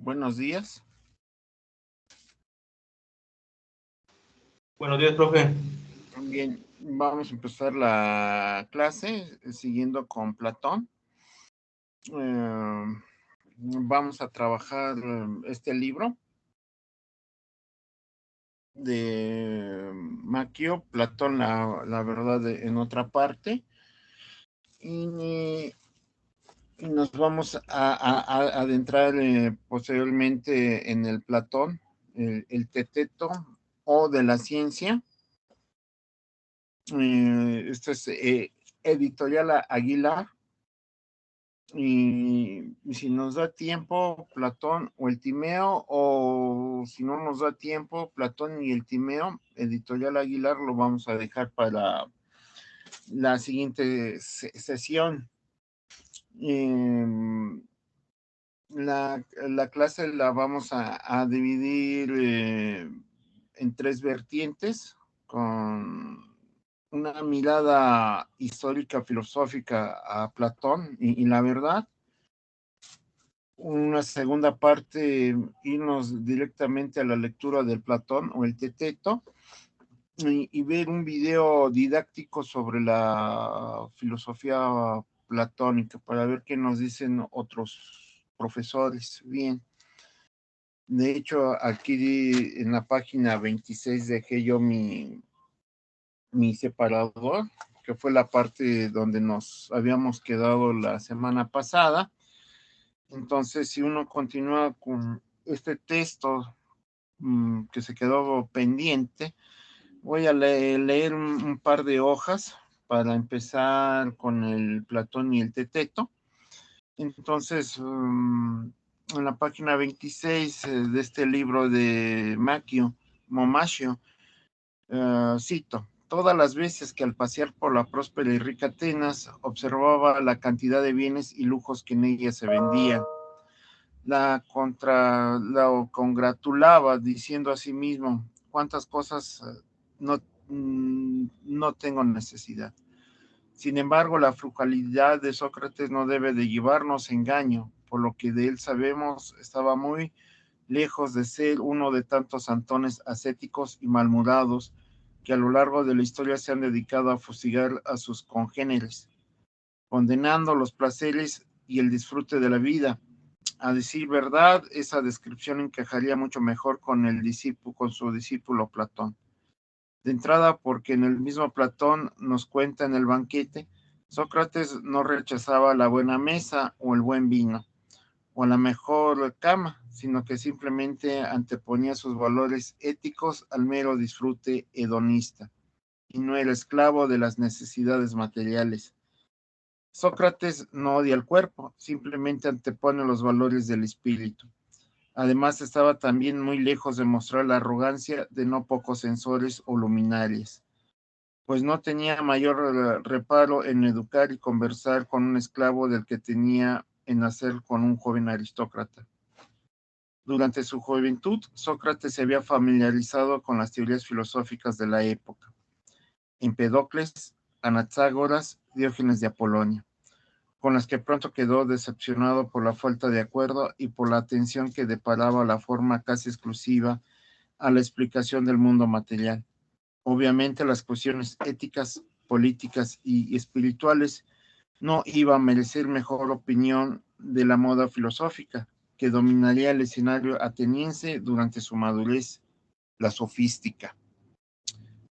Buenos días. Buenos días, profe. Bien, vamos a empezar la clase siguiendo con Platón. Vamos a trabajar este libro de Maquio, Platón, la verdad, en otra parte. Y nos vamos a adentrar posteriormente en el Platón, el Teteto o de la ciencia. Esto es Editorial Aguilar. Y si nos da tiempo, Platón o el Timeo, o si no nos da tiempo, Platón y el Timeo, Editorial Aguilar, lo vamos a dejar para la siguiente sesión. La clase la vamos a dividir en tres vertientes, con una mirada histórica, filosófica a Platón y la verdad. Una segunda parte, irnos directamente a la lectura del Platón o el Teteto y ver un video didáctico sobre la filosofía platónica para ver qué nos dicen otros profesores. Bien, de hecho, aquí en la página 26 dejé yo mi separador, que fue la parte donde nos habíamos quedado la semana pasada. Entonces, si uno continúa con este texto que se quedó pendiente, voy a leer un par de hojas para empezar con el Platón y el Teteto. Entonces, en la página 26 de este libro de Momachio, cito: todas las veces que al pasear por la próspera y rica Atenas observaba la cantidad de bienes y lujos que en ella se vendían, la congratulaba diciendo a sí mismo: cuántas cosas no tengo necesidad. Sin embargo, la frugalidad de Sócrates no debe de llevarnos a engaño, por lo que de él sabemos estaba muy lejos de ser uno de tantos antones ascéticos y malhumorados que a lo largo de la historia se han dedicado a fustigar a sus congéneres, condenando los placeres y el disfrute de la vida. A decir verdad, esa descripción encajaría mucho mejor con su discípulo Platón. De entrada, porque en el mismo Platón nos cuenta en el banquete, Sócrates no rechazaba la buena mesa o el buen vino o la mejor cama, sino que simplemente anteponía sus valores éticos al mero disfrute hedonista, y no era esclavo de las necesidades materiales. Sócrates no odia el cuerpo, simplemente antepone los valores del espíritu. Además, estaba también muy lejos de mostrar la arrogancia de no pocos censores o luminarias, pues no tenía mayor reparo en educar y conversar con un esclavo del que tenía en hacer con un joven aristócrata. Durante su juventud, Sócrates se había familiarizado con las teorías filosóficas de la época: Empedocles, Anaxágoras, Diógenes de Apolonia, con las que pronto quedó decepcionado por la falta de acuerdo y por la atención que deparaba la forma casi exclusiva a la explicación del mundo material. Obviamente, las cuestiones éticas, políticas y espirituales no iba a merecer mejor opinión de la moda filosófica, que dominaría el escenario ateniense durante su madurez, la sofística.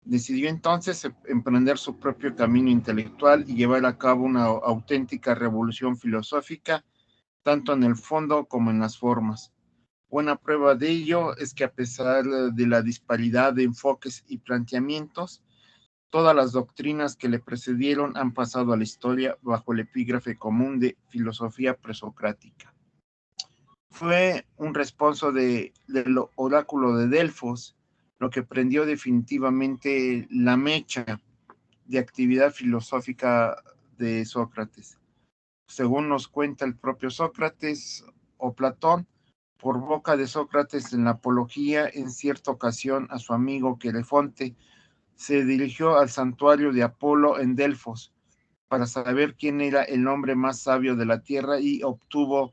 Decidió entonces emprender su propio camino intelectual y llevar a cabo una auténtica revolución filosófica, tanto en el fondo como en las formas. Buena prueba de ello es que, a pesar de la disparidad de enfoques y planteamientos, todas las doctrinas que le precedieron han pasado a la historia bajo el epígrafe común de filosofía presocrática. Fue un responso del oráculo de Delfos lo que prendió definitivamente la mecha de actividad filosófica de Sócrates. Según nos cuenta el propio Sócrates o Platón, por boca de Sócrates en la Apología, en cierta ocasión a su amigo Querefonte, se dirigió al santuario de Apolo en Delfos para saber quién era el hombre más sabio de la tierra, y obtuvo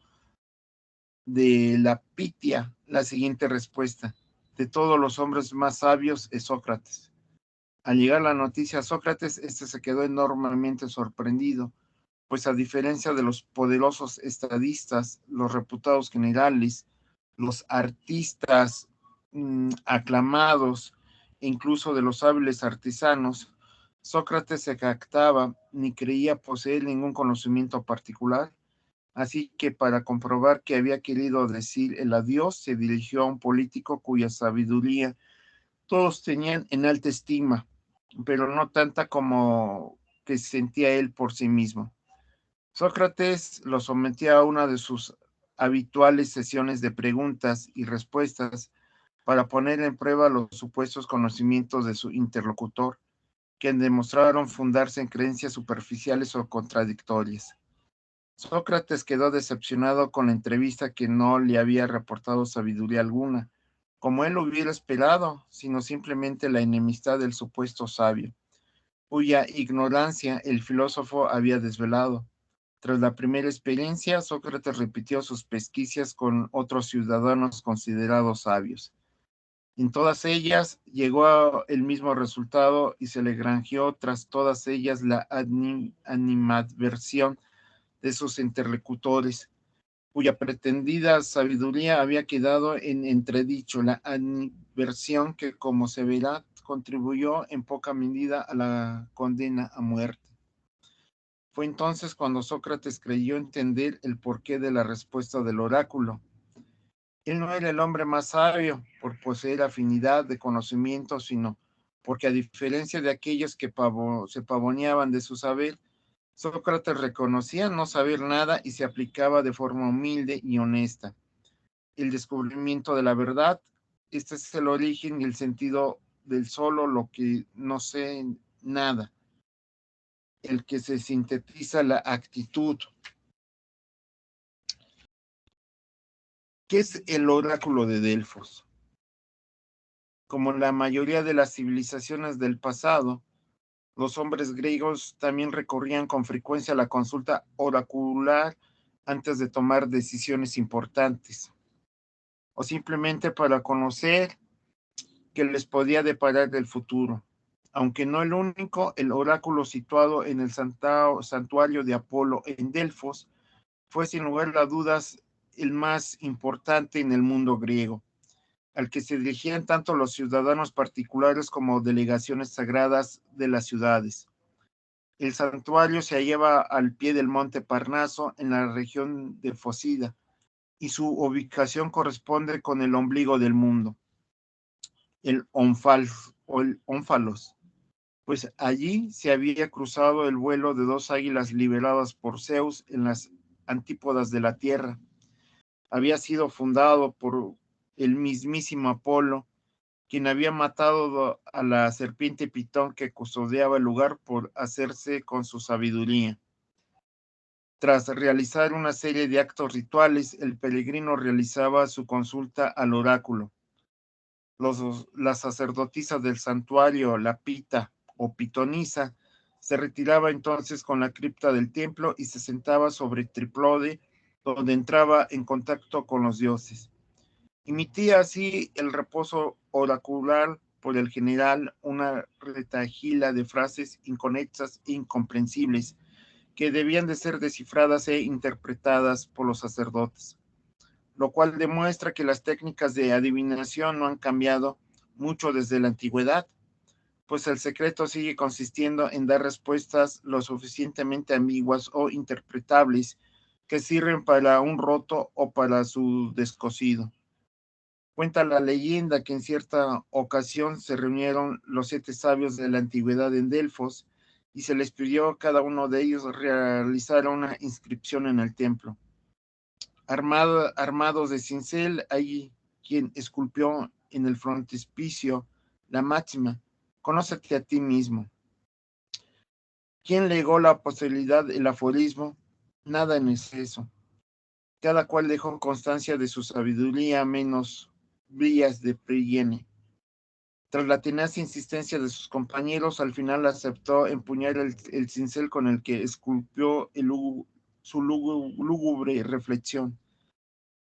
de la Pitia la siguiente respuesta: de todos los hombres más sabios es Sócrates. Al llegar la noticia a Sócrates, este se quedó enormemente sorprendido, pues a diferencia de los poderosos estadistas, los reputados generales, los artistas aclamados e incluso de los hábiles artesanos, Sócrates se jactaba ni creía poseer ningún conocimiento particular, así que para comprobar qué había querido decir el adiós, se dirigió a un político cuya sabiduría todos tenían en alta estima, pero no tanta como que sentía él por sí mismo. Sócrates lo sometía a una de sus habituales sesiones de preguntas y respuestas para poner en prueba los supuestos conocimientos de su interlocutor, que demostraron fundarse en creencias superficiales o contradictorias. Sócrates quedó decepcionado con la entrevista, que no le había reportado sabiduría alguna, como él lo hubiera esperado, sino simplemente la enemistad del supuesto sabio, cuya ignorancia el filósofo había desvelado. Tras la primera experiencia, Sócrates repitió sus pesquisas con otros ciudadanos considerados sabios. En todas ellas llegó a el mismo resultado y se le granjeó tras todas ellas la animadversión de sus interlocutores, cuya pretendida sabiduría había quedado en entredicho, la animadversión que, como se verá, contribuyó en poca medida a la condena a muerte. Fue entonces cuando Sócrates creyó entender el porqué de la respuesta del oráculo. Él no era el hombre más sabio por poseer afinidad de conocimiento, sino porque, a diferencia de aquellos que se pavoneaban de su saber, Sócrates reconocía no saber nada y se aplicaba de forma humilde y honesta. El descubrimiento de la verdad, este es el origen y el sentido del solo lo que no sé nada, el que se sintetiza la actitud. ¿Qué es el oráculo de Delfos? Como la mayoría de las civilizaciones del pasado, los hombres griegos también recurrían con frecuencia a la consulta oracular antes de tomar decisiones importantes, o simplemente para conocer qué les podía deparar del futuro. Aunque no el único, el oráculo situado en el santuario de Apolo en Delfos fue sin lugar a dudas el más importante en el mundo griego, al que se dirigían tanto los ciudadanos particulares como delegaciones sagradas de las ciudades. El santuario se hallaba al pie del monte Parnaso, en la región de Focida, y su ubicación corresponde con el ombligo del mundo, el ónfalos, pues allí se había cruzado el vuelo de dos águilas liberadas por Zeus en las antípodas de la tierra. Había sido fundado por el mismísimo Apolo, quien había matado a la serpiente Pitón que custodiaba el lugar por hacerse con su sabiduría. Tras realizar una serie de actos rituales, el peregrino realizaba su consulta al oráculo. Las sacerdotisas del santuario, la pita o pitonisa, se retiraba entonces con la cripta del templo y se sentaba sobre triplode, donde entraba en contacto con los dioses. Emitía así el reposo oracular por el general una retahíla de frases inconexas e incomprensibles que debían de ser descifradas e interpretadas por los sacerdotes, lo cual demuestra que las técnicas de adivinación no han cambiado mucho desde la antigüedad, pues el secreto sigue consistiendo en dar respuestas lo suficientemente ambiguas o interpretables que sirven para un roto o para su descosido. Cuenta la leyenda que en cierta ocasión se reunieron los 7 sabios de la antigüedad en Delfos y se les pidió a cada uno de ellos realizar una inscripción en el templo. Armados de cincel, hay quien esculpió en el frontispicio la máxima: conócete a ti mismo. ¿Quién legó la posibilidad del aforismo? Nada en exceso. Cada cual dejó constancia de su sabiduría, menos vías de priene. Tras la tenaz insistencia de sus compañeros, al final aceptó empuñar el cincel con el que esculpió su lúgubre reflexión.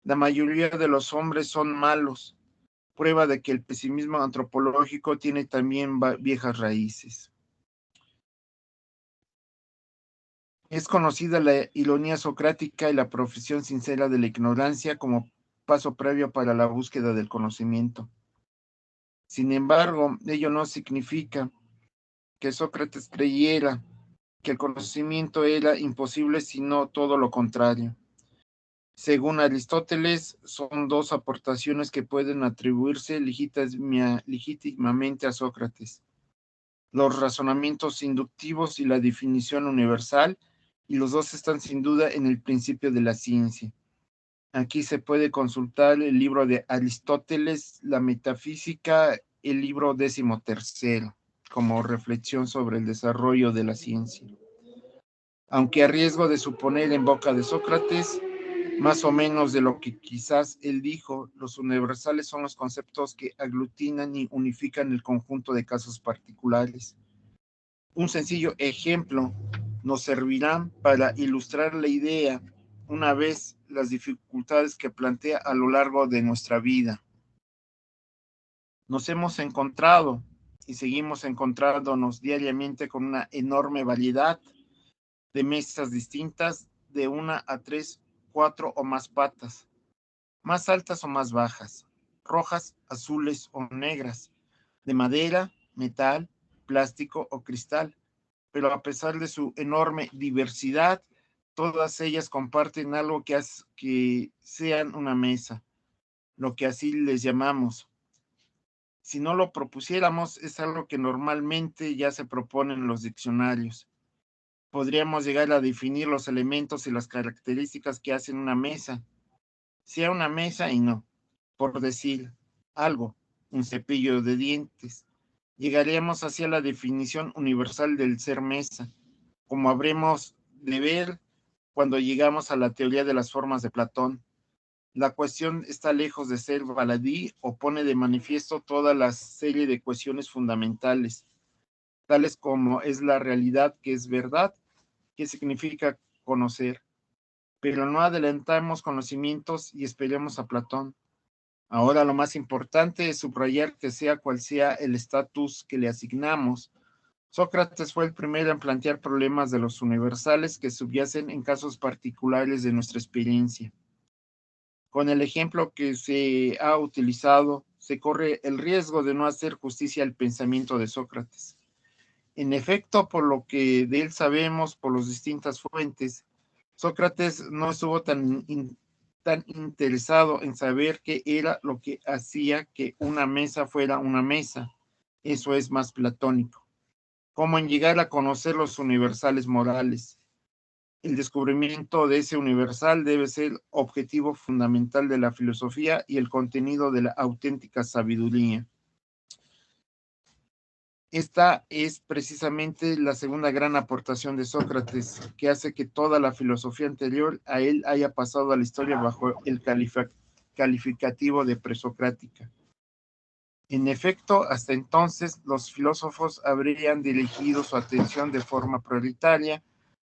La mayoría de los hombres son malos, prueba de que el pesimismo antropológico tiene también viejas raíces. Es conocida la ironía socrática y la profesión sincera de la ignorancia como paso previo para la búsqueda del conocimiento. Sin embargo, ello no significa que Sócrates creyera que el conocimiento era imposible, sino todo lo contrario. Según Aristóteles, son dos aportaciones que pueden atribuirse legítimamente a Sócrates: los razonamientos inductivos y la definición universal, y los dos están sin duda en el principio de la ciencia. Aquí se puede consultar el libro de Aristóteles, La Metafísica, el libro 13, como reflexión sobre el desarrollo de la ciencia. Aunque a riesgo de suponer en boca de Sócrates más o menos de lo que quizás él dijo, los universales son los conceptos que aglutinan y unifican el conjunto de casos particulares. Un sencillo ejemplo nos servirá para ilustrar la idea, una vez las dificultades que plantea a lo largo de nuestra vida. Nos hemos encontrado y seguimos encontrándonos diariamente con una enorme variedad de mesas distintas, de 1 a 3, 4 o más patas, más altas o más bajas, rojas, azules o negras, de madera, metal, plástico o cristal. Pero a pesar de su enorme diversidad, todas ellas comparten algo que hace que sean una mesa, lo que así les llamamos. Si no lo propusiéramos, es algo que normalmente ya se propone en los diccionarios. Podríamos llegar a definir los elementos y las características que hacen una mesa, sea una mesa y no, por decir algo, un cepillo de dientes. Llegaríamos hacia la definición universal del ser mesa, como habremos de ver cuando llegamos a la teoría de las formas de Platón. La cuestión está lejos de ser baladí o pone de manifiesto toda la serie de cuestiones fundamentales, tales como es la realidad, que es verdad, qué significa conocer. Pero no adelantamos conocimientos y esperemos a Platón. Ahora lo más importante es subrayar que sea cual sea el estatus que le asignamos, Sócrates fue el primero en plantear problemas de los universales que subyacen en casos particulares de nuestra experiencia. Con el ejemplo que se ha utilizado, se corre el riesgo de no hacer justicia al pensamiento de Sócrates. En efecto, por lo que de él sabemos por las distintas fuentes, Sócrates no estuvo tan interesado en saber qué era lo que hacía que una mesa fuera una mesa. Eso es más platónico. Como en llegar a conocer los universales morales. El descubrimiento de ese universal debe ser objetivo fundamental de la filosofía y el contenido de la auténtica sabiduría. Esta es precisamente la segunda gran aportación de Sócrates, que hace que toda la filosofía anterior a él haya pasado a la historia bajo el calificativo de presocrática. En efecto, hasta entonces los filósofos habrían dirigido su atención de forma prioritaria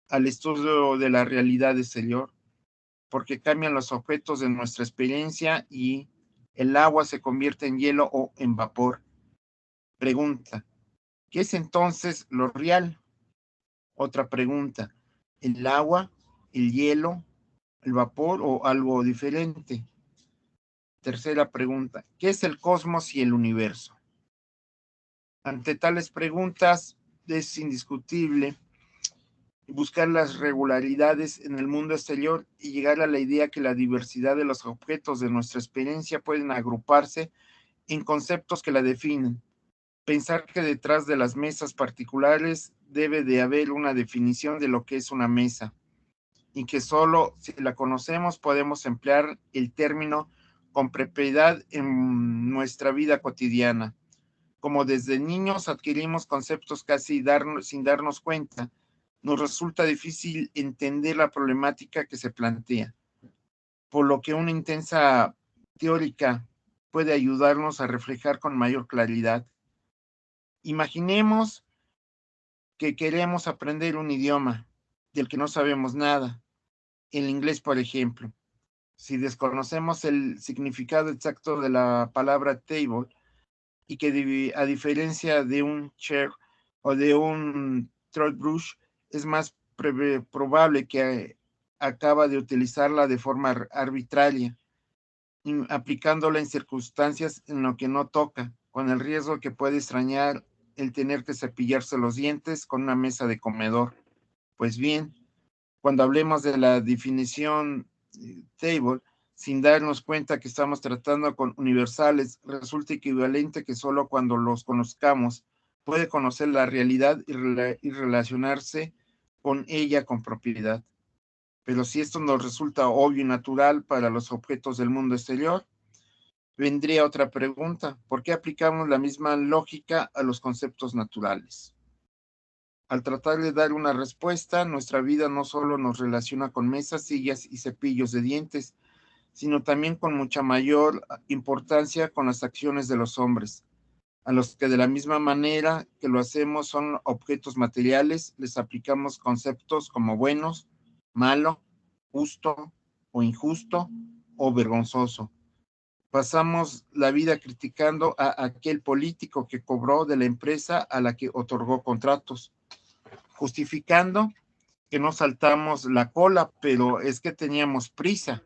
al estudio de la realidad exterior, porque cambian los objetos de nuestra experiencia y el agua se convierte en hielo o en vapor. Pregunta: ¿qué es entonces lo real? Otra pregunta: ¿el agua, el hielo, el vapor o algo diferente? Tercera pregunta: ¿qué es el cosmos y el universo? Ante tales preguntas es indiscutible buscar las regularidades en el mundo exterior y llegar a la idea que la diversidad de los objetos de nuestra experiencia pueden agruparse en conceptos que la definen. Pensar que detrás de las mesas particulares debe de haber una definición de lo que es una mesa y que solo si la conocemos podemos emplear el término con propiedad en nuestra vida cotidiana. Como desde niños adquirimos conceptos casi sin darnos cuenta, nos resulta difícil entender la problemática que se plantea, por lo que una intensa teórica puede ayudarnos a reflejar con mayor claridad. Imaginemos que queremos aprender un idioma del que no sabemos nada, el inglés, por ejemplo. Si desconocemos el significado exacto de la palabra table y que a diferencia de un chair o de un throat brush, es más probable que acaba de utilizarla de forma arbitraria, aplicándola en circunstancias en lo que no toca, con el riesgo que puede extrañar el tener que cepillarse los dientes con una mesa de comedor. Pues bien, cuando hablemos de la definición table, sin darnos cuenta que estamos tratando con universales, resulta equivalente que solo cuando los conozcamos puede conocer la realidad y relacionarse con ella con propiedad. Pero si esto nos resulta obvio y natural para los objetos del mundo exterior, vendría otra pregunta: ¿por qué aplicamos la misma lógica a los conceptos naturales? Al tratar de dar una respuesta, nuestra vida no solo nos relaciona con mesas, sillas y cepillos de dientes, sino también con mucha mayor importancia con las acciones de los hombres, a los que de la misma manera que lo hacemos son objetos materiales, les aplicamos conceptos como buenos, malo, justo o injusto o vergonzoso. Pasamos la vida criticando a aquel político que cobró de la empresa a la que otorgó contratos, justificando que no saltamos la cola, pero es que teníamos prisa,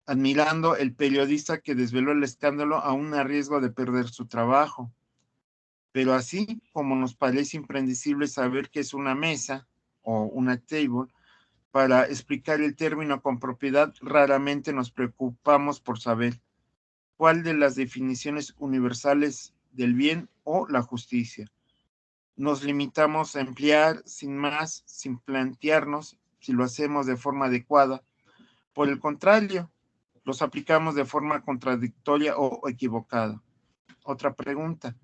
admirando el periodista que desveló el escándalo aún a riesgo de perder su trabajo. Pero así como nos parece imprescindible saber qué es una mesa o una table, para explicar el término con propiedad, raramente nos preocupamos por saber cuál de las definiciones universales del bien o la justicia. Nos limitamos a emplear sin más, sin plantearnos si lo hacemos de forma adecuada. Por el contrario, los aplicamos de forma contradictoria o equivocada. Otra pregunta: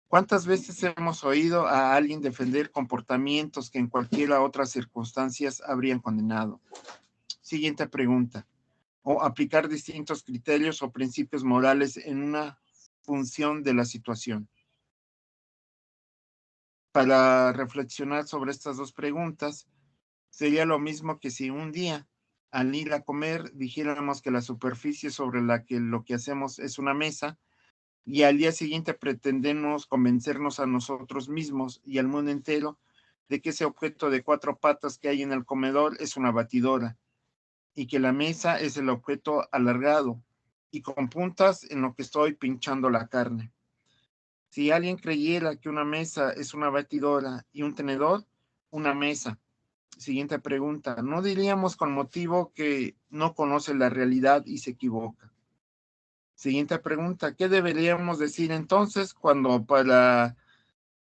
¿cuántas veces hemos oído a alguien defender comportamientos que en cualquier otra circunstancias habrían condenado? Siguiente pregunta: o aplicar distintos criterios o principios morales en una función de la situación. Para reflexionar sobre estas dos preguntas, sería lo mismo que si un día, al ir a comer, dijéramos que la superficie sobre la que lo que hacemos es una mesa, y al día siguiente pretendemos convencernos a nosotros mismos y al mundo entero de que ese objeto de 4 patas que hay en el comedor es una batidora, y que la mesa es el objeto alargado y con puntas en lo que estoy pinchando la carne. Si alguien creyera que una mesa es una batidora y un tenedor, una mesa. Siguiente pregunta: ¿no diríamos con motivo que no conoce la realidad y se equivoca? Siguiente pregunta: ¿qué deberíamos decir entonces cuando para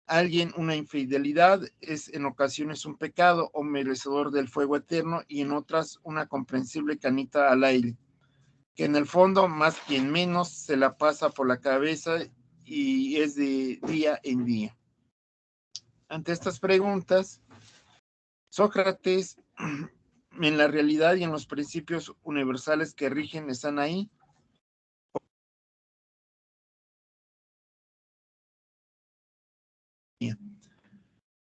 alguien una infidelidad es en ocasiones un pecado o merecedor del fuego eterno y en otras una comprensible canita al aire, que en el fondo más quien menos se la pasa por la cabeza y es de día en día? Ante estas preguntas, Sócrates, en la realidad y en los principios universales que rigen, están ahí.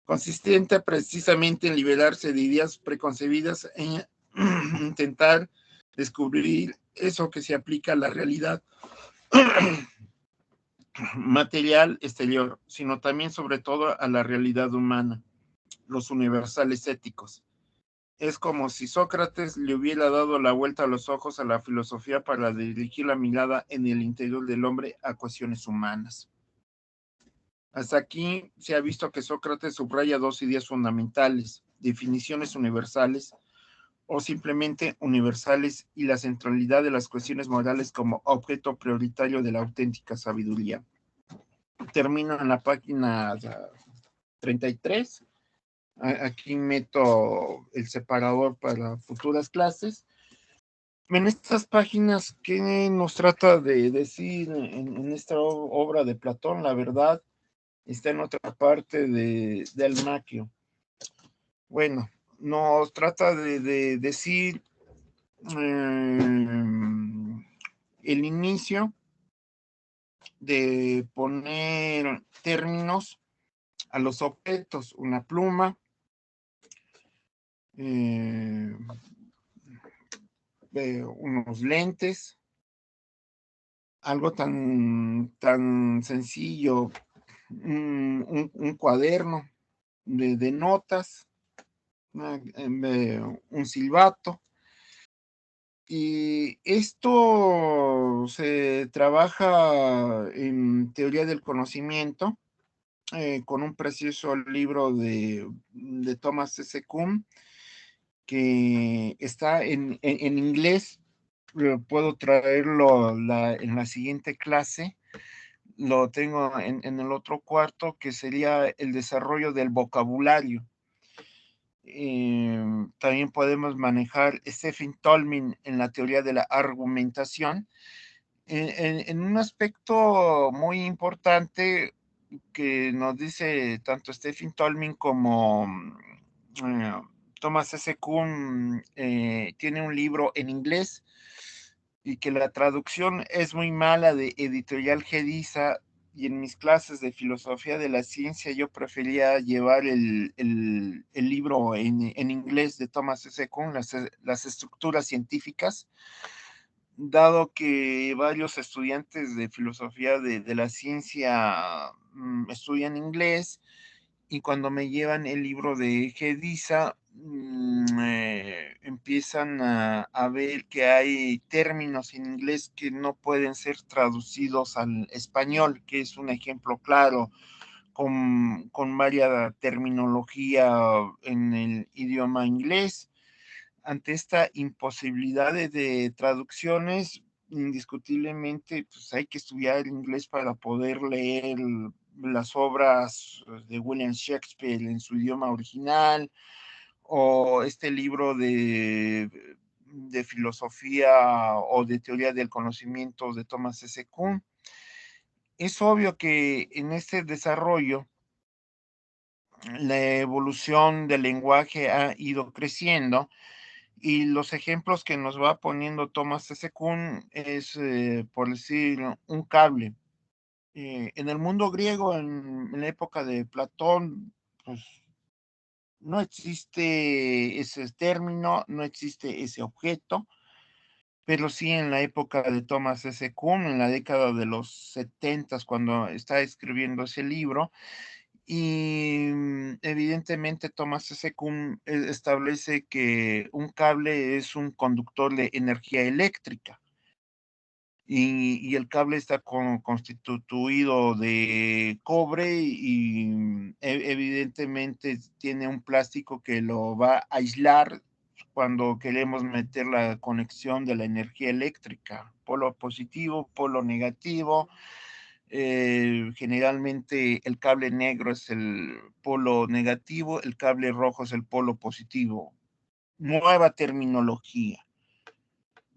Consistente precisamente en liberarse de ideas preconcebidas e intentar descubrir eso que se aplica a la realidad material exterior, sino también sobre todo a la realidad humana, los universales éticos. Es como si Sócrates le hubiera dado la vuelta a los ojos a la filosofía para dirigir la mirada en el interior del hombre a cuestiones humanas. Hasta aquí se ha visto que Sócrates subraya dos ideas fundamentales: definiciones universales o simplemente universales y la centralidad de las cuestiones morales como objeto prioritario de la auténtica sabiduría. Termino en la página 33. Aquí meto el separador para futuras clases. En estas páginas, ¿qué nos trata de decir en esta obra de Platón? La verdad está en otra parte del Maquio. Bueno, nos trata de decir el inicio de poner términos a los objetos: una pluma, unos lentes, algo tan sencillo, un cuaderno de notas, un silbato. Y esto se trabaja en teoría del conocimiento con un precioso libro de Thomas S. Kuhn que está en inglés. Puedo traerlo en la siguiente clase. Lo tengo en el otro cuarto, que sería el desarrollo del vocabulario. También podemos manejar Stephen Tolmin en la teoría de la argumentación. En un aspecto muy importante que nos dice tanto Stephen Tolmin como eh, Thomas S. Kuhn, tiene un libro en inglés y que la traducción es muy mala de Editorial Gediza, y en mis clases de filosofía de la ciencia yo prefería llevar el libro en inglés de Thomas S. Kuhn, las estructuras científicas, dado que varios estudiantes de filosofía de la ciencia estudian inglés, y cuando me llevan el libro de Gediza, empiezan a ver que hay términos en inglés que no pueden ser traducidos al español, que es un ejemplo claro, con varias terminología en el idioma inglés. Ante esta imposibilidad de traducciones, indiscutiblemente, pues hay que estudiar inglés para poder leer las obras de William Shakespeare en su idioma original, o este libro de filosofía o de teoría del conocimiento de Thomas S. Kuhn. Es obvio que en este desarrollo la evolución del lenguaje ha ido creciendo, y los ejemplos que nos va poniendo Thomas S. Kuhn es, por decir, un cable. En el mundo griego, en la época de Platón, pues no existe ese término, no existe ese objeto, pero sí en la época de Thomas S. Kuhn, en la década de los 70, cuando está escribiendo ese libro. Y evidentemente Thomas S. Kuhn establece que un cable es un conductor de energía eléctrica, y el cable está constituido de cobre, y evidentemente tiene un plástico que lo va a aislar cuando queremos meter la conexión de la energía eléctrica, polo positivo, polo negativo. Generalmente el cable negro es el polo negativo, el cable rojo es el polo positivo. Nueva terminología,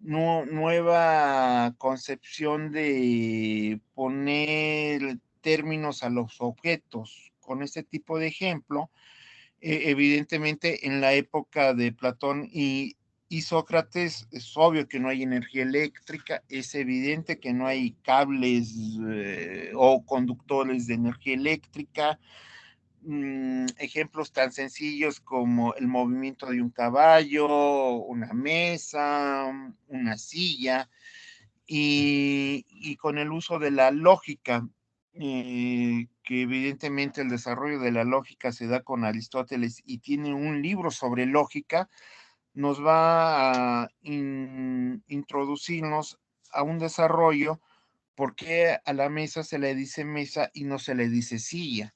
nueva concepción de poner términos a los objetos. Con este tipo de ejemplo, evidentemente en la época de Platón y Sócrates, es obvio que no hay energía eléctrica, es evidente que no hay cables o conductores de energía eléctrica. Ejemplos tan sencillos como el movimiento de un caballo, una mesa, una silla, y con el uso de la lógica, que evidentemente el desarrollo de la lógica se da con Aristóteles y tiene un libro sobre lógica, nos va a introducirnos a un desarrollo. ¿Por qué a la mesa se le dice mesa y no se le dice silla?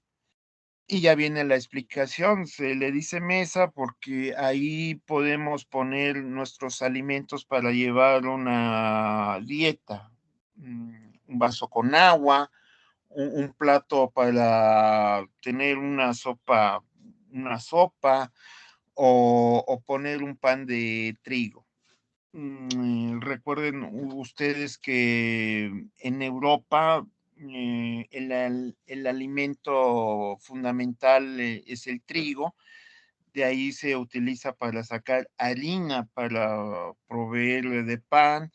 Y ya viene la explicación, se le dice mesa porque ahí podemos poner nuestros alimentos para llevar una dieta, un vaso con agua, un plato para tener una sopa, o poner un pan de trigo. Recuerden ustedes que en Europa el alimento fundamental es el trigo. De ahí se utiliza para sacar harina para proveer de pan.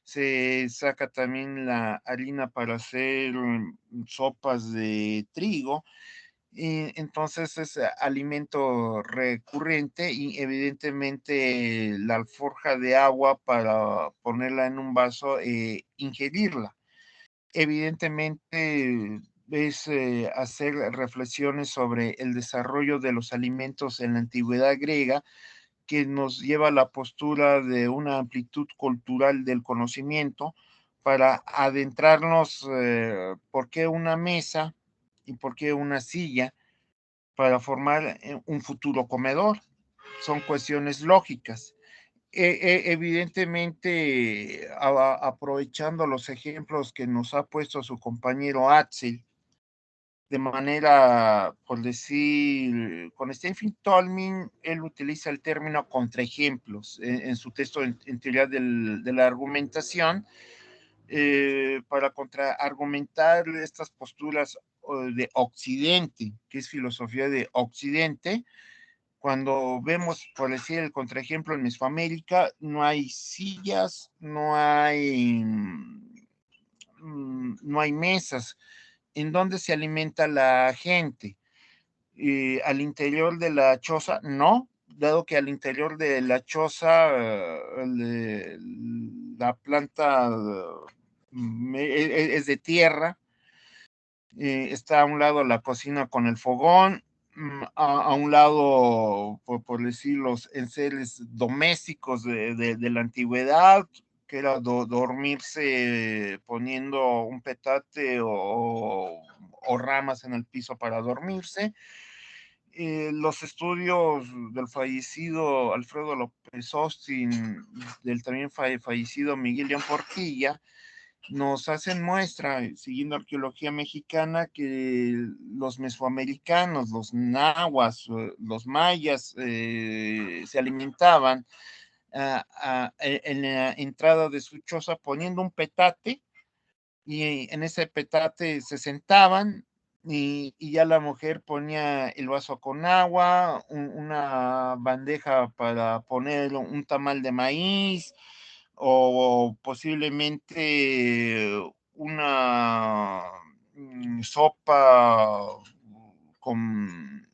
Se saca también la harina para hacer sopas de trigo. Y entonces es alimento recurrente y evidentemente la alforja de agua para ponerla en un vaso e ingerirla. Evidentemente es hacer reflexiones sobre el desarrollo de los alimentos en la antigüedad griega que nos lleva a la postura de una amplitud cultural del conocimiento para adentrarnos por qué una mesa y por qué una silla para formar un futuro comedor. Son cuestiones lógicas. Evidentemente, aprovechando los ejemplos que nos ha puesto su compañero Axel, de manera, por decir, con Stephen Tolmin, él utiliza el término contraejemplos en su texto en teoría de la argumentación, para contraargumentar estas posturas de Occidente, que es filosofía de Occidente. Cuando vemos, por decir el contraejemplo, en Mesoamérica, no hay sillas, no hay mesas. ¿En dónde se alimenta la gente? Al interior de la choza, no, dado que al interior de la choza la planta es de tierra, está a un lado la cocina con el fogón, a un lado, por decir, los enseres domésticos de la antigüedad, que era dormirse poniendo un petate o ramas en el piso para dormirse. Los estudios del fallecido Alfredo López Austin, del también fallecido Miguel León Portilla, nos hacen muestra, siguiendo arqueología mexicana, que los mesoamericanos, los nahuas, los mayas, se alimentaban en la entrada de su choza poniendo un petate y en ese petate se sentaban y ya la mujer ponía el vaso con agua, una bandeja para poner un tamal de maíz o posiblemente una sopa con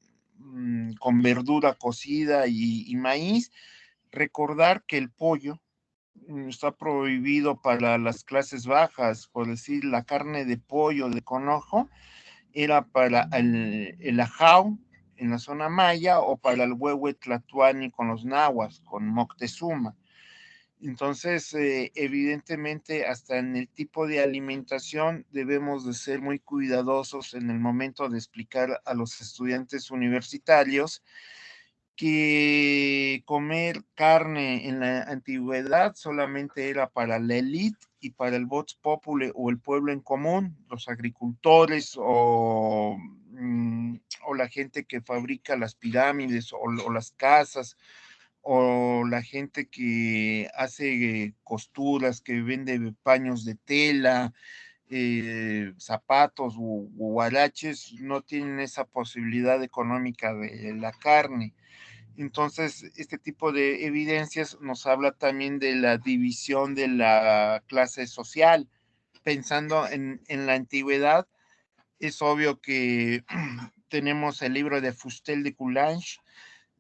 verdura cocida y maíz. Recordar que el pollo está prohibido para las clases bajas, por decir, la carne de pollo de conejo era para el ajau en la zona maya o para el huehue tlatoani con los nahuas, con Moctezuma. Entonces, evidentemente, hasta en el tipo de alimentación debemos de ser muy cuidadosos en el momento de explicar a los estudiantes universitarios que comer carne en la antigüedad solamente era para la élite y para el vox populi o el pueblo en común, los agricultores o la gente que fabrica las pirámides o las casas o la gente que hace costuras, que vende paños de tela, zapatos o guaraches, no tienen esa posibilidad económica de la carne. Entonces, este tipo de evidencias nos habla también de la división de la clase social. Pensando en la antigüedad, es obvio que tenemos el libro de Fustel de Coulanges,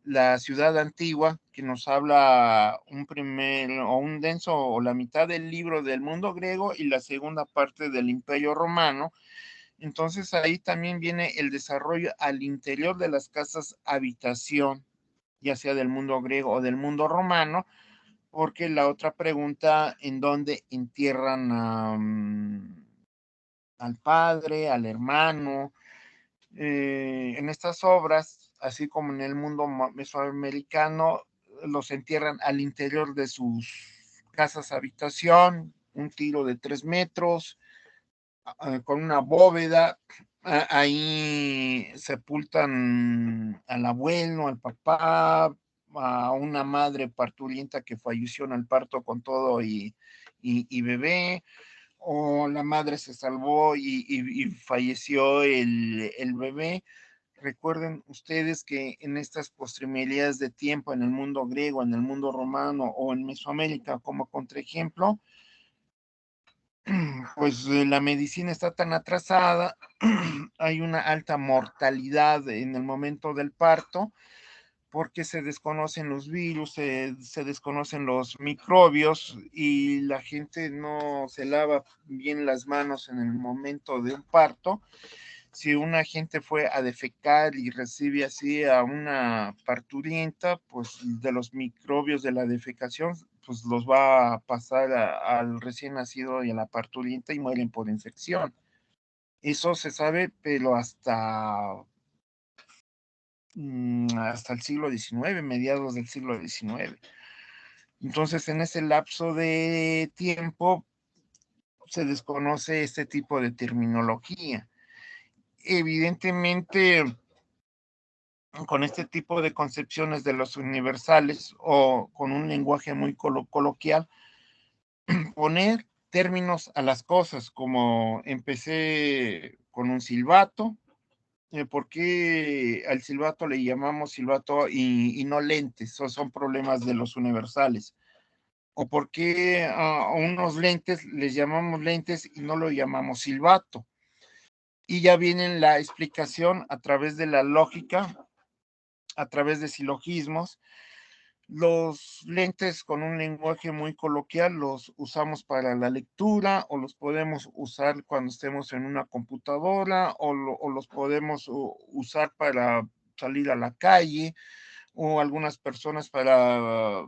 La ciudad antigua, que nos habla un primer o un denso o la mitad del libro del mundo griego y la segunda parte del Imperio Romano. Entonces ahí también viene el desarrollo al interior de las casas habitación, ya sea del mundo griego o del mundo romano, porque la otra pregunta, ¿en dónde entierran al padre, al hermano? En estas obras, así como en el mundo mesoamericano, los entierran al interior de sus casas habitación, un tiro de 3 metros, con una bóveda. Ahí sepultan al abuelo, al papá, a una madre parturienta que falleció en el parto con todo y bebé, o la madre se salvó y falleció el bebé. Recuerden ustedes que en estas postrimerías de tiempo, en el mundo griego, en el mundo romano o en Mesoamérica, como contraejemplo, pues la medicina está tan atrasada, hay una alta mortalidad en el momento del parto, porque se desconocen los virus, se desconocen los microbios y la gente no se lava bien las manos en el momento de un parto. Si una gente fue a defecar y recibe así a una parturienta, pues de los microbios de la defecación, pues los va a pasar al recién nacido y a la parturienta y mueren por infección. Eso se sabe, pero hasta el siglo XIX, mediados del siglo XIX. Entonces, en ese lapso de tiempo se desconoce este tipo de terminología. Evidentemente, con este tipo de concepciones de los universales o con un lenguaje muy coloquial, poner términos a las cosas, como empecé con un silbato. ¿Por qué al silbato le llamamos silbato y no lentes? O son problemas de los universales. ¿O por qué a unos lentes les llamamos lentes y no lo llamamos silbato? Y ya viene la explicación a través de la lógica, a través de silogismos. Los lentes con un lenguaje muy coloquial los usamos para la lectura o los podemos usar cuando estemos en una computadora o los podemos usar para salir a la calle o algunas personas para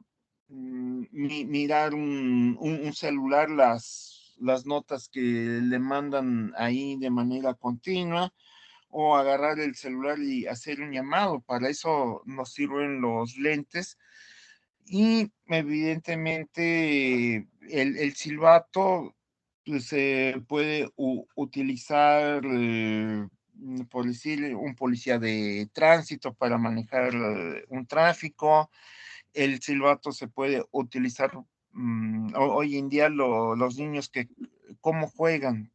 mirar un celular, las notas que le mandan ahí de manera continua o agarrar el celular y hacer un llamado. Para eso nos sirven los lentes y evidentemente el silbato pues, se puede utilizar, por decir, un policía de tránsito para manejar un tráfico. El silbato se puede utilizar hoy en día los niños que cómo juegan.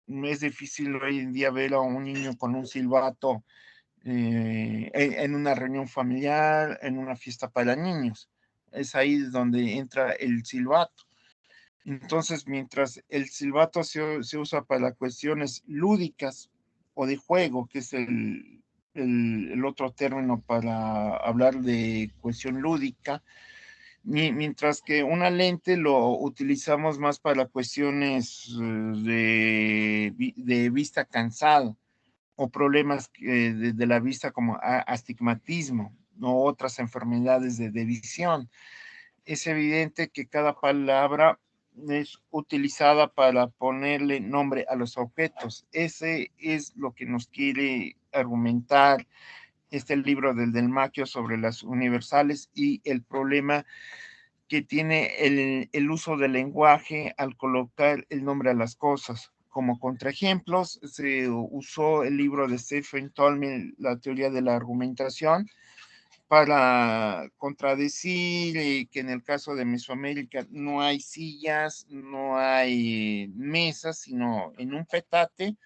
Es difícil hoy en día ver a un niño con un silbato en una reunión familiar, en una fiesta para niños. Es ahí donde entra el silbato. Entonces, mientras el silbato se usa para cuestiones lúdicas o de juego, que es el otro término para hablar de cuestión lúdica, mientras que una lente lo utilizamos más para cuestiones de vista cansada o problemas de la vista como astigmatismo o otras enfermedades de visión. Es evidente que cada palabra es utilizada para ponerle nombre a los objetos. Ese es lo que nos quiere argumentar este libro del Maquio sobre las universales y el problema que tiene el uso del lenguaje al colocar el nombre a las cosas. Como contraejemplos, se usó el libro de Stephen Tolman, La teoría de la argumentación, para contradecir que en el caso de Mesoamérica no hay sillas, no hay mesas, sino en un petate.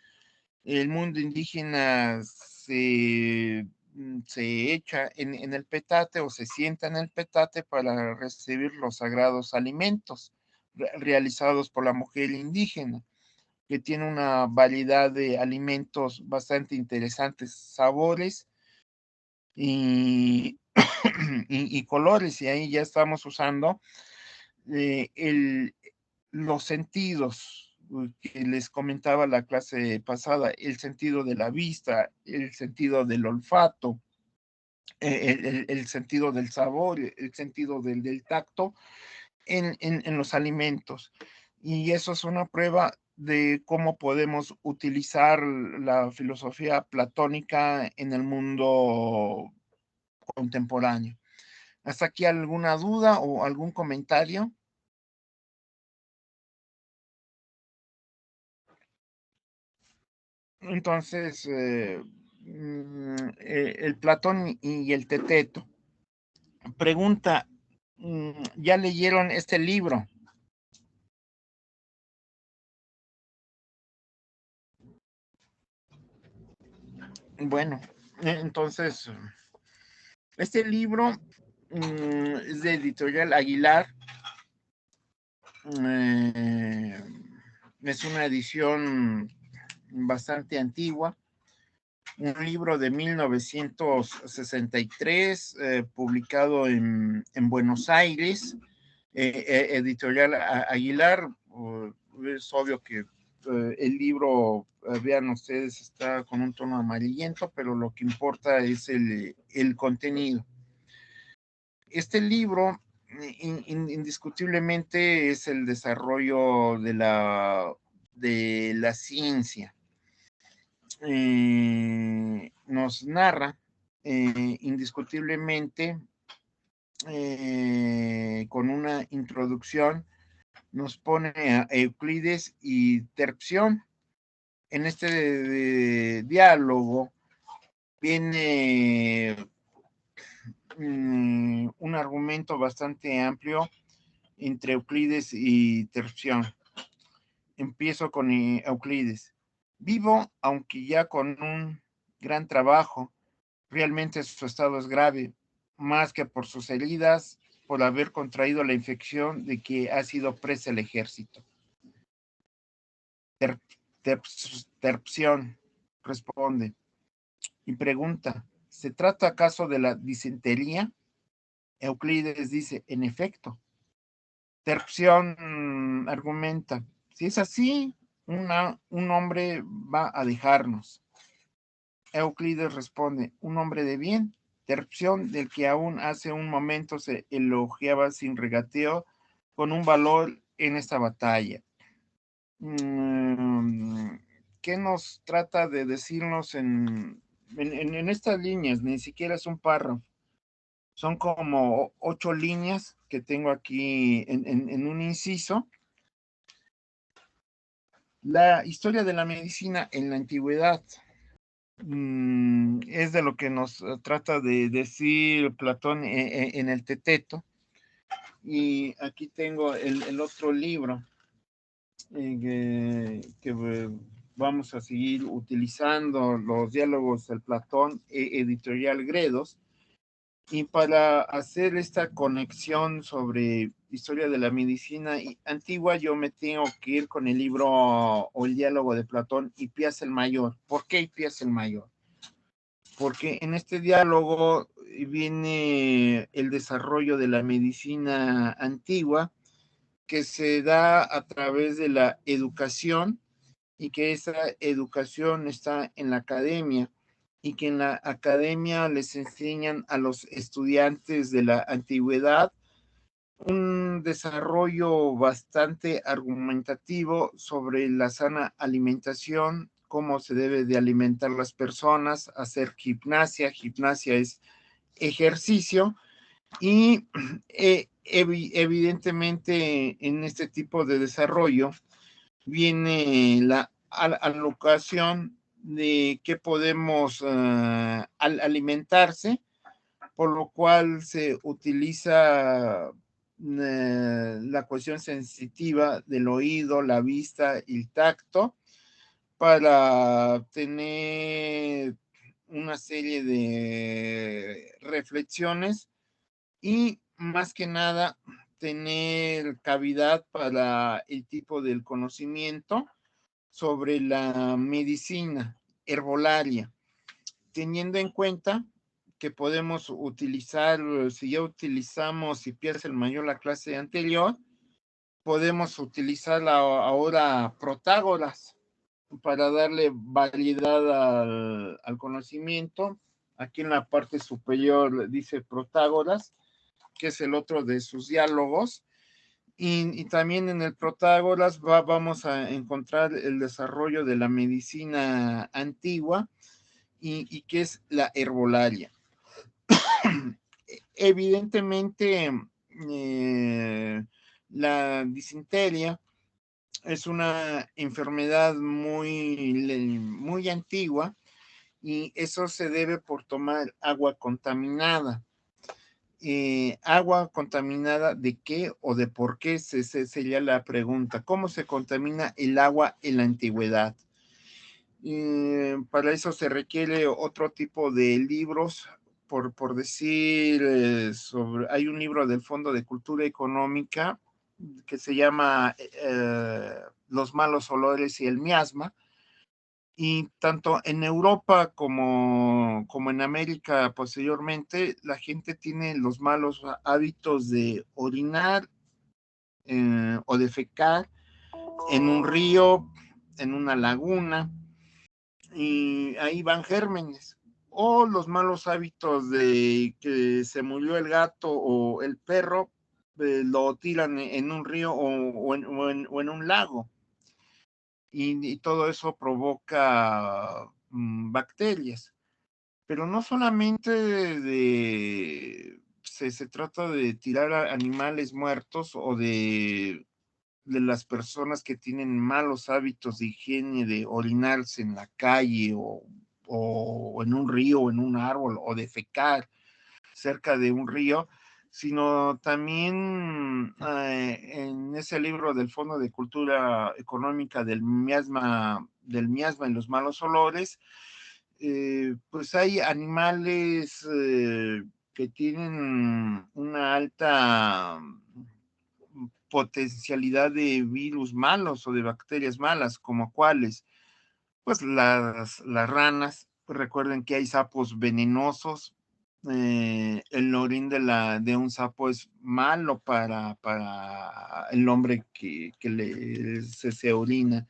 El mundo indígena se echa en el petate o se sienta en el petate para recibir los sagrados alimentos realizados por la mujer indígena, que tiene una variedad de alimentos bastante interesantes, sabores y, y colores, y ahí ya estamos usando eh, el, los sentidos que les comentaba la clase pasada, el sentido de la vista, el sentido del olfato, el sentido del sabor, el sentido del tacto en los alimentos. Y eso es una prueba de cómo podemos utilizar la filosofía platónica en el mundo contemporáneo. ¿Hasta aquí alguna duda o algún comentario? Entonces, el Platón y el Teteto. Pregunta, ¿ya leyeron este libro? Bueno, entonces, este libro es de Editorial Aguilar. Eh, Es una edición bastante antigua, un libro de 1963, publicado en Buenos Aires, editorial Aguilar. Es obvio que el libro, vean ustedes, está con un tono amarillento, pero lo que importa es el contenido. Este libro indiscutiblemente es el desarrollo de la ciencia. Nos narra indiscutiblemente, con una introducción, nos pone a Euclides y Terpsión. En este diálogo viene un argumento bastante amplio entre Euclides y Terpsión. Empiezo con Euclides. Vivo, aunque ya con un gran trabajo. Realmente su estado es grave, más que por sus heridas, por haber contraído la infección de que ha sido presa el ejército. Terpsión responde y pregunta, ¿se trata acaso de la disentería? Euclides dice, en efecto. Terpsión argumenta, si es así, un hombre va a dejarnos. Euclides responde, un hombre de bien. Terpsión, del que aún hace un momento se elogiaba sin regateo, con un valor en esta batalla. ¿Qué nos trata de decirnos en estas líneas? Ni siquiera es un párrafo. Son como 8 líneas que tengo aquí en un inciso. La historia de la medicina en la antigüedad es de lo que nos trata de decir Platón en el Teteto. Y aquí tengo el otro libro que vamos a seguir utilizando, los diálogos del Platón, editorial Gredos. Y para hacer esta conexión sobre historia de la medicina antigua, yo me tengo que ir con el libro o el diálogo de Platón, Hipias el Mayor. ¿Por qué Hipias el Mayor? Porque en este diálogo viene el desarrollo de la medicina antigua, que se da a través de la educación, y que esa educación está en la academia, y que en la academia les enseñan a los estudiantes de la antigüedad un desarrollo bastante argumentativo sobre la sana alimentación, cómo se debe de alimentar las personas, hacer gimnasia. Gimnasia es ejercicio, y evidentemente en este tipo de desarrollo viene la alocación de qué podemos alimentarse, por lo cual se utiliza la cuestión sensitiva del oído, la vista y el tacto para tener una serie de reflexiones y más que nada tener cavidad para el tipo del conocimiento sobre la medicina herbolaria, teniendo en cuenta que podemos utilizar, si ya utilizamos, si pierdes el mayor la clase anterior, podemos utilizar ahora Protágoras para darle variedad al conocimiento. Aquí en la parte superior dice Protágoras, que es el otro de sus diálogos. Y también en el Protágoras vamos a encontrar el desarrollo de la medicina antigua y que es la herbolaria. Evidentemente, la disentería es una enfermedad muy antigua, y eso se debe por tomar agua contaminada. ¿Agua contaminada de qué o de por qué? Sería la pregunta. ¿Cómo se contamina el agua en la antigüedad? Para eso se requiere otro tipo de libros, por decir, hay un libro del Fondo de Cultura Económica que se llama los malos olores y el miasma. Y tanto en Europa como en América posteriormente, la gente tiene los malos hábitos de orinar o defecar en un río, en una laguna, y ahí van gérmenes. O los malos hábitos de que se murió el gato o el perro, lo tiran en un río o en un lago. Y todo eso provoca bacterias. Pero no solamente se trata de tirar a animales muertos o de las personas que tienen malos hábitos de higiene, de orinarse en la calle o en un río o en un árbol o defecar cerca de un río, sino también en ese libro del Fondo de Cultura Económica del miasma y los malos olores, pues hay animales que tienen una alta potencialidad de virus malos o de bacterias malas, como cuáles, pues las ranas. Pues recuerden que hay sapos venenosos. El orín de un sapo es malo para el hombre que se orina,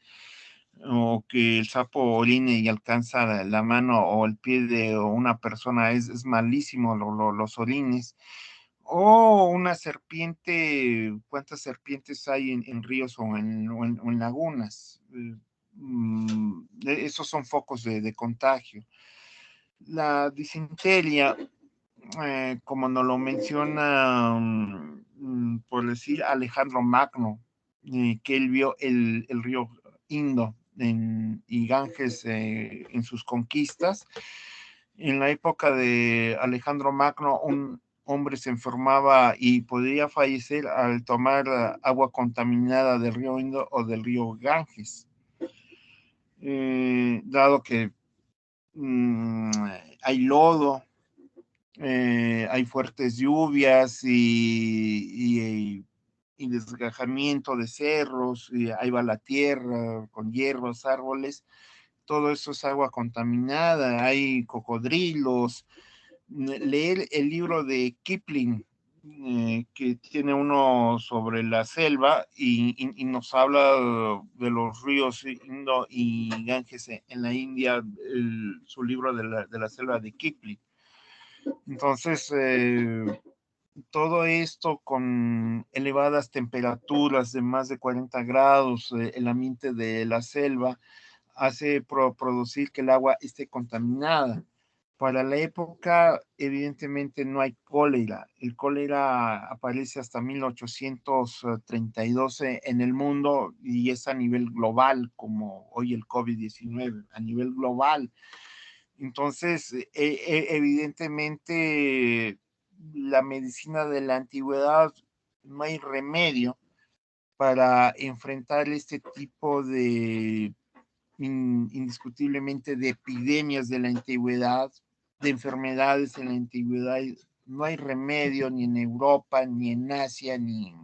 o que el sapo orine y alcanza la mano o el pie de una persona, es malísimo los orines. O una serpiente, ¿cuántas serpientes hay en ríos o en lagunas? Esos son focos de contagio. La disentería, como nos lo menciona, por decir, Alejandro Magno, que él vio el río Indo y Ganges en sus conquistas. En la época de Alejandro Magno, un hombre se enfermaba y podría fallecer al tomar agua contaminada del río Indo o del río Ganges, dado que mmm, hay lodo, hay fuertes lluvias y desgajamiento de cerros, y ahí va la tierra con hierbas, árboles, todo eso es agua contaminada, hay cocodrilos. Leer el libro de Kipling, que tiene uno sobre la selva y nos habla de los ríos Indo y Ganges en la India, su libro de la selva de Kipling. Entonces, todo esto con elevadas temperaturas de más de 40 grados, el ambiente de la selva hace producir que el agua esté contaminada. Para la época, evidentemente no hay cólera. El cólera aparece hasta 1832 en el mundo y es a nivel global, como hoy el COVID-19, a nivel global. Entonces, evidentemente, la medicina de la antigüedad, no hay remedio para enfrentar este tipo de, indiscutiblemente, de epidemias de la antigüedad, de enfermedades en la antigüedad. No hay remedio ni en Europa, ni en Asia, ni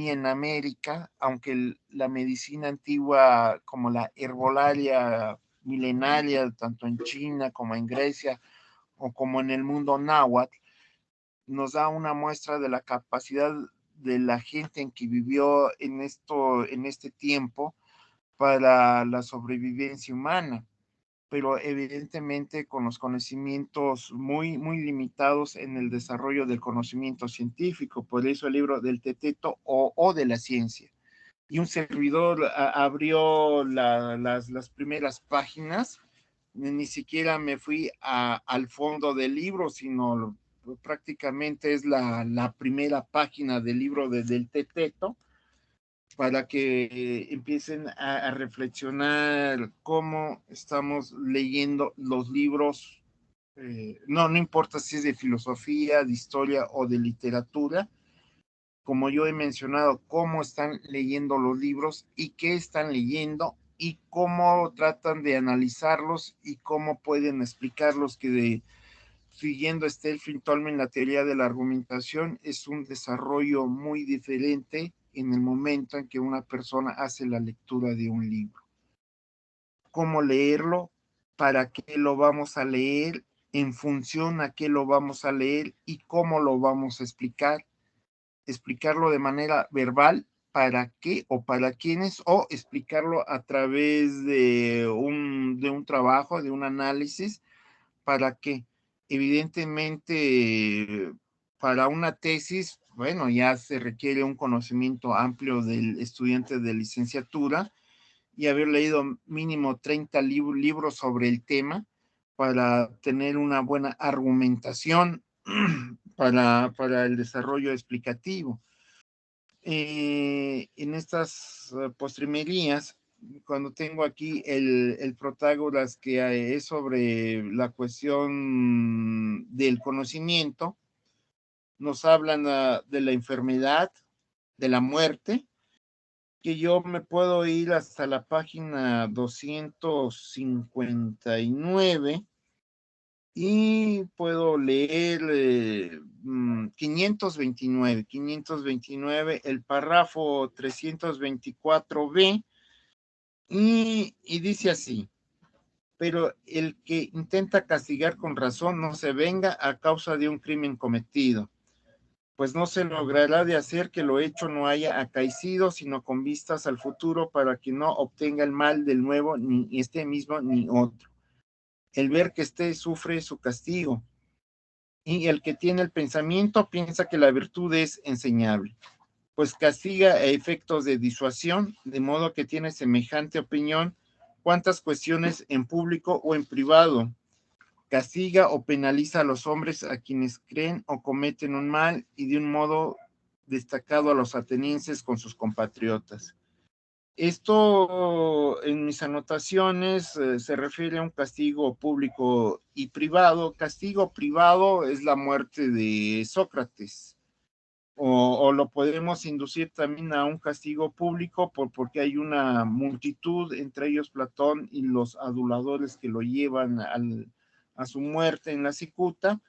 en América, aunque la medicina antigua como la herbolaria milenaria, tanto en China como en Grecia o como en el mundo náhuatl, nos da una muestra de la capacidad de la gente en que vivió en este tiempo para la sobrevivencia humana, pero evidentemente con los conocimientos muy limitados en el desarrollo del conocimiento científico. Por eso el libro del Teteto o de la ciencia. Y un servidor abrió las primeras páginas, ni siquiera me fui al fondo del libro, sino prácticamente es la primera página del libro del Teteto, para que empiecen a reflexionar cómo estamos leyendo los libros. No importa si es de filosofía, de historia o de literatura, como yo he mencionado, cómo están leyendo los libros y qué están leyendo y cómo tratan de analizarlos y cómo pueden explicarlos, siguiendo Stelfin Tolman, la teoría de la argumentación es un desarrollo muy diferente en el momento en que una persona hace la lectura de un libro. ¿Cómo leerlo? ¿Para qué lo vamos a leer? ¿En función a qué lo vamos a leer? ¿Y cómo lo vamos a explicar? Explicarlo de manera verbal, para qué o para quiénes, o explicarlo a través de un trabajo, de un análisis, para qué. Evidentemente, para una tesis, bueno, ya se requiere un conocimiento amplio del estudiante de licenciatura y haber leído mínimo 30 libros sobre el tema para tener una buena argumentación para el desarrollo explicativo. En estas postrimerías, cuando tengo aquí el Protágoras, que es sobre la cuestión del conocimiento, nos hablan de la enfermedad, de la muerte, que yo me puedo ir hasta la página 259 y puedo leer 529, el párrafo 324b, y dice así: pero el que intenta castigar con razón no se venga a causa de un crimen cometido, pues no se logrará de hacer que lo hecho no haya acaecido, sino con vistas al futuro, para que no obtenga el mal del nuevo, ni este mismo ni otro. El ver que éste sufre su castigo, y el que tiene el pensamiento piensa que la virtud es enseñable, pues castiga a efectos de disuasión, de modo que tiene semejante opinión cuantas cuestiones en público o en privado. Castiga o penaliza a los hombres a quienes creen o cometen un mal, y de un modo destacado a los atenienses con sus compatriotas. Esto en mis anotaciones se refiere a un castigo público y privado. Castigo privado es la muerte de Sócrates, o lo podemos inducir también a un castigo público porque hay una multitud, entre ellos Platón y los aduladores, que lo llevan a su muerte en la cicuta,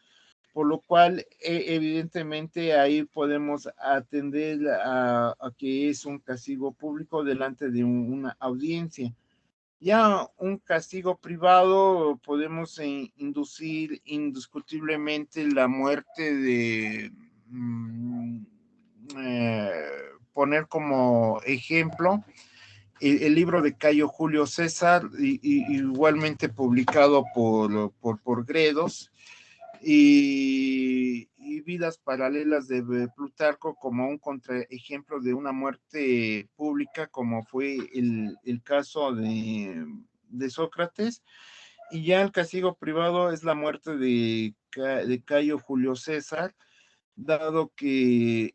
por lo cual evidentemente ahí podemos atender a que es un castigo público delante de una audiencia. Ya un castigo privado podemos inducir indiscutiblemente la muerte de, poner como ejemplo el libro de Cayo Julio César, igualmente publicado por Gredos, y vidas paralelas de Plutarco, como un contraejemplo de una muerte pública, como fue el caso de Sócrates. Y ya el castigo privado es la muerte de Cayo Julio César, dado que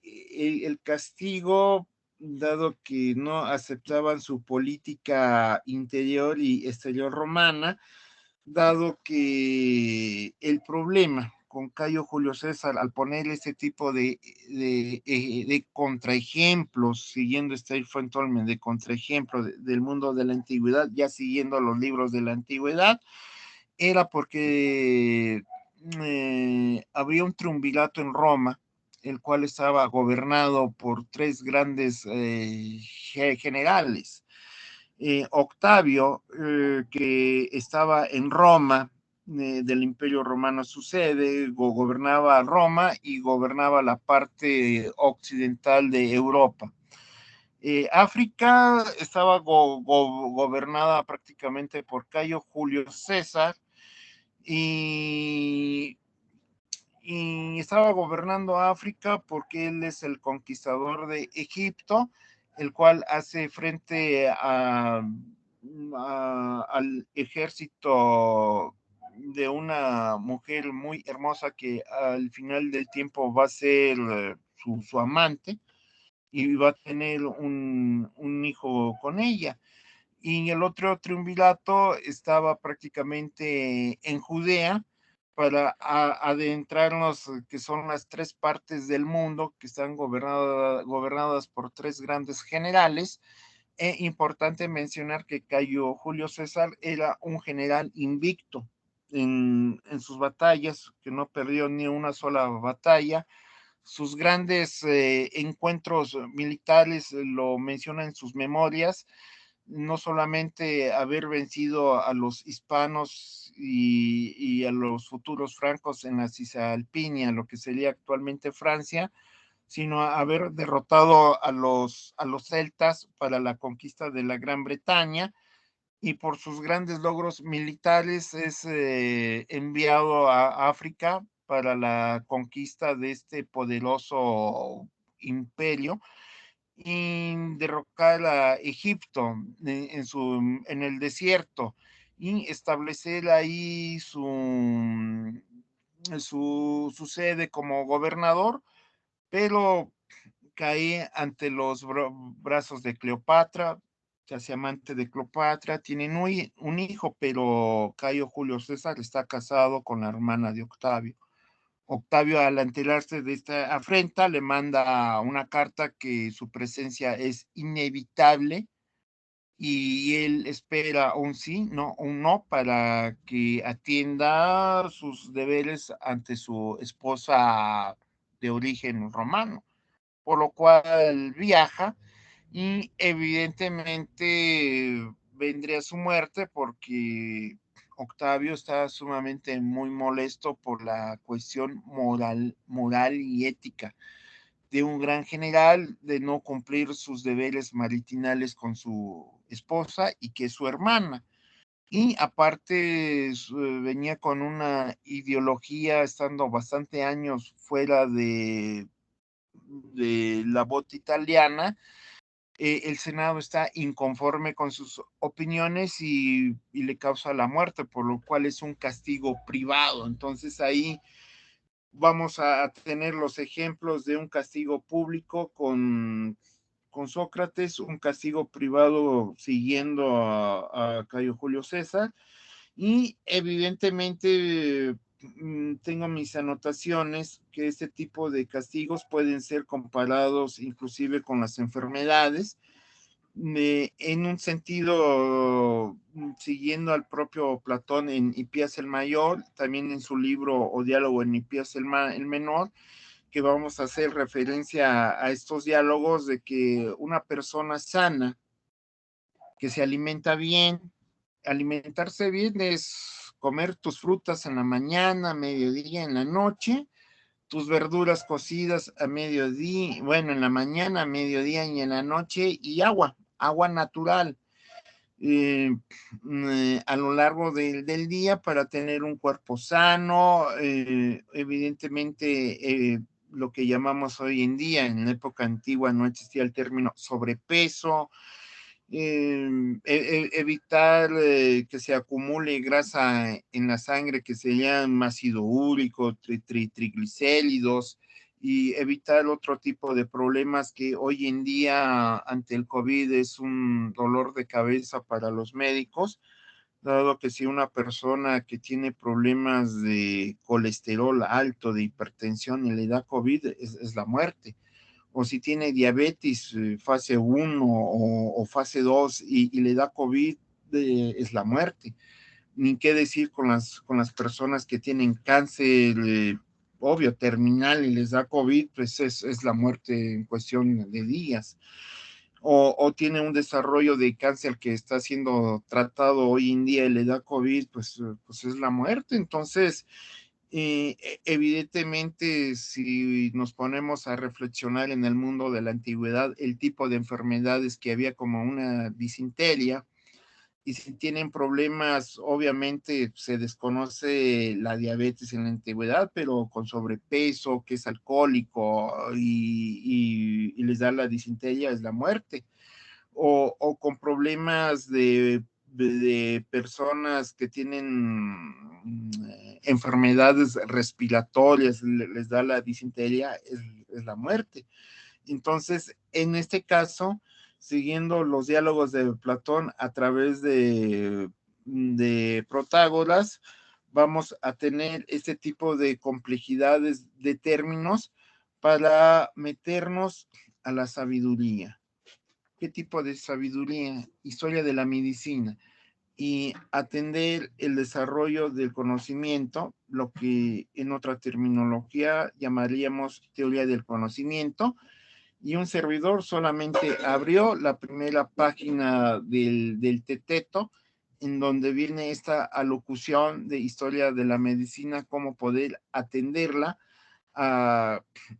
el castigo, dado que no aceptaban su política interior y exterior romana, dado que el problema con Cayo Julio César, al poner este tipo de contraejemplos, siguiendo este Fuentolmen, de contraejemplo del mundo de la antigüedad, ya siguiendo los libros de la antigüedad, era porque había un triunvirato en Roma, el cual estaba gobernado por tres grandes generales. Octavio, que estaba en Roma, del Imperio Romano sucede, gobernaba Roma y gobernaba la parte occidental de Europa. África estaba gobernada prácticamente por Cayo Julio César, y estaba gobernando África porque él es el conquistador de Egipto, el cual hace frente al ejército de una mujer muy hermosa, que al final del tiempo va a ser su amante, y va a tener un hijo con ella. Y el otro triunvirato estaba prácticamente en Judea, para adentrarnos, que son las tres partes del mundo que están gobernadas por tres grandes generales. Es importante mencionar que Cayo Julio César era un general invicto en sus batallas, que no perdió ni una sola batalla, sus grandes encuentros militares, lo menciona en sus memorias, no solamente haber vencido a los hispanos y a los futuros francos en la Cisalpina, lo que sería actualmente Francia, sino haber derrotado a los celtas para la conquista de la Gran Bretaña, y por sus grandes logros militares es enviado a África para la conquista de este poderoso imperio y derrocar a Egipto en el desierto y establecer ahí su sede como gobernador, pero cae ante los brazos de Cleopatra, se hace amante de Cleopatra, tienen un hijo, pero Cayo Julio César está casado con la hermana de Octavio. Octavio, al enterarse de esta afrenta, le manda una carta que su presencia es inevitable y él espera un sí, no, un no, para que atienda sus deberes ante su esposa de origen romano, por lo cual viaja y evidentemente vendría su muerte porque Octavio está sumamente muy molesto por la cuestión moral y ética de un gran general de no cumplir sus deberes maritinales con su esposa y que es su hermana. Y aparte venía con una ideología, estando bastante años fuera de la bota italiana. El Senado está inconforme con sus opiniones y le causa la muerte, por lo cual es un castigo privado. Entonces ahí vamos a tener los ejemplos de un castigo público con Sócrates, un castigo privado siguiendo a Cayo Julio César, y evidentemente tengo mis anotaciones que este tipo de castigos pueden ser comparados inclusive con las enfermedades, en un sentido, siguiendo al propio Platón en Hipías el Mayor, también en su libro o diálogo en Hipías el Menor, que vamos a hacer referencia a estos diálogos de que una persona sana, que se alimenta bien, alimentarse bien es comer tus frutas en la mañana, mediodía, en la noche, tus verduras cocidas a mediodía, bueno, en la mañana, a mediodía y en la noche, y agua natural a lo largo del día para tener un cuerpo sano, evidentemente lo que llamamos hoy en día, en la época antigua no existía el término sobrepeso, evitar que se acumule grasa en la sangre, que se llama ácido úrico, triglicéridos, y evitar otro tipo de problemas que hoy en día ante el COVID es un dolor de cabeza para los médicos, dado que si una persona que tiene problemas de colesterol alto, de hipertensión y le da COVID, es la muerte. O si tiene diabetes fase 1 o fase 2 y le da COVID, es la muerte. Ni qué decir con las personas que tienen cáncer, obvio, terminal y les da COVID, pues es la muerte en cuestión de días. O tiene un desarrollo de cáncer que está siendo tratado hoy en día y le da COVID, pues es la muerte. Entonces, evidentemente, si nos ponemos a reflexionar en el mundo de la antigüedad, el tipo de enfermedades que había como una disentería, y si tienen problemas, obviamente se desconoce la diabetes en la antigüedad, pero con sobrepeso, que es alcohólico y les da la disentería, es la muerte. O con problemas de personas que tienen enfermedades respiratorias, les da la disentería, es la muerte. Entonces, en este caso, siguiendo los diálogos de Platón a través de Protágoras, vamos a tener este tipo de complejidades de términos para meternos a la sabiduría. ¿Qué tipo de sabiduría? Historia de la medicina. y atender el desarrollo del conocimiento, lo que en otra terminología llamaríamos teoría del conocimiento, y un servidor solamente abrió la primera página del Teteto, en donde viene esta alocución de historia de la medicina, cómo poder atenderla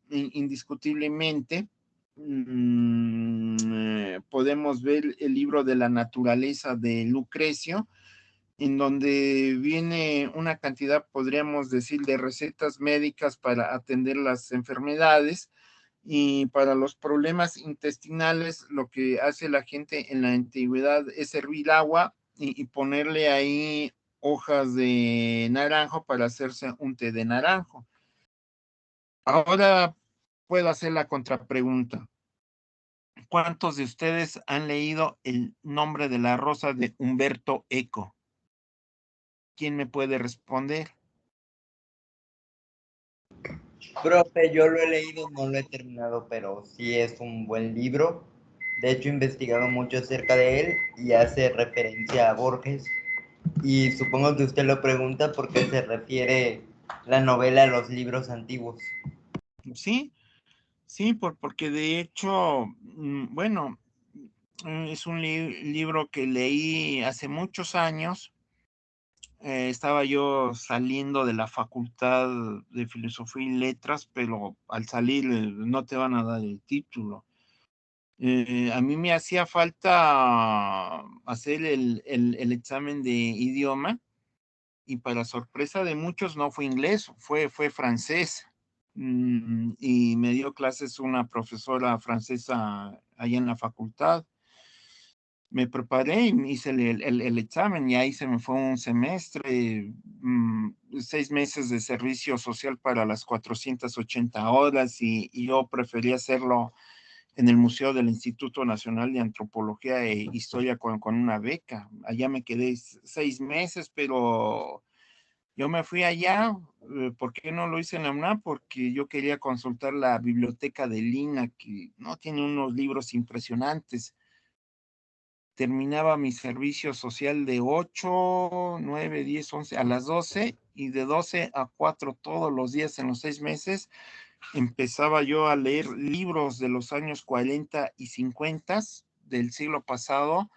indiscutiblemente. Podemos ver el libro de la naturaleza de Lucrecio, en donde viene una cantidad, podríamos decir, de recetas médicas para atender las enfermedades. Y para los problemas intestinales, lo que hace la gente en la antigüedad es hervir agua y ponerle ahí hojas de naranjo para hacerse un té de naranjo. Ahora puedo hacer la contrapregunta. ¿Cuántos de ustedes han leído El nombre de la rosa de Humberto Eco? ¿Quién me puede responder? Profe, yo lo he leído, no lo he terminado, pero sí es un buen libro. De hecho, he investigado mucho acerca de él y hace referencia a Borges. Y supongo que usted lo pregunta porque se refiere la novela a los libros antiguos. Sí, sí, porque de hecho, bueno, es un libro que leí hace muchos años. Estaba yo saliendo de la Facultad de Filosofía y Letras, pero al salir no te van a dar el título. A mí me hacía falta hacer el examen de idioma, y para sorpresa de muchos no fue inglés, fue francés. Y me dio clases una profesora francesa allá en la facultad. Me preparé y me hice el examen, y ahí se me fue un semestre, 6 meses de servicio social para las 480 horas, y yo preferí hacerlo en el Museo del Instituto Nacional de Antropología e Historia con una beca. Allá me quedé 6 meses, pero yo me fui allá. ¿Por qué no lo hice en la UNAM? Porque yo quería consultar la biblioteca de Lina, que no tiene unos libros impresionantes. Terminaba mi servicio social de 8, 9, 10, 11 a las 12, y de 12 a 4 todos los días en los 6 meses empezaba yo a leer libros de los años 40 y 50 del siglo pasado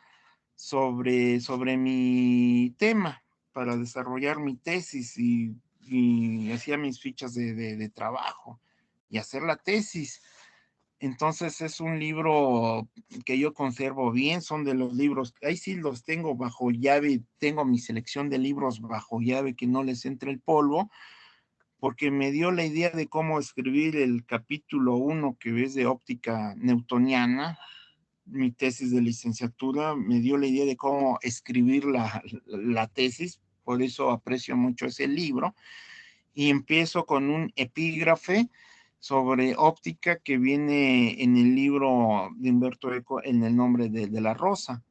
sobre mi tema para desarrollar mi tesis, y hacía mis fichas de trabajo y hacer la tesis. Entonces es un libro que yo conservo bien, son de los libros, ahí sí los tengo bajo llave, tengo mi selección de libros bajo llave, que no les entre el polvo, porque me dio la idea de cómo escribir el capítulo 1, que es de óptica newtoniana. Mi tesis de licenciatura me dio la idea de cómo escribir la tesis, por eso aprecio mucho ese libro, y empiezo con un epígrafe sobre óptica que viene en el libro de Humberto Eco, en El nombre de la rosa.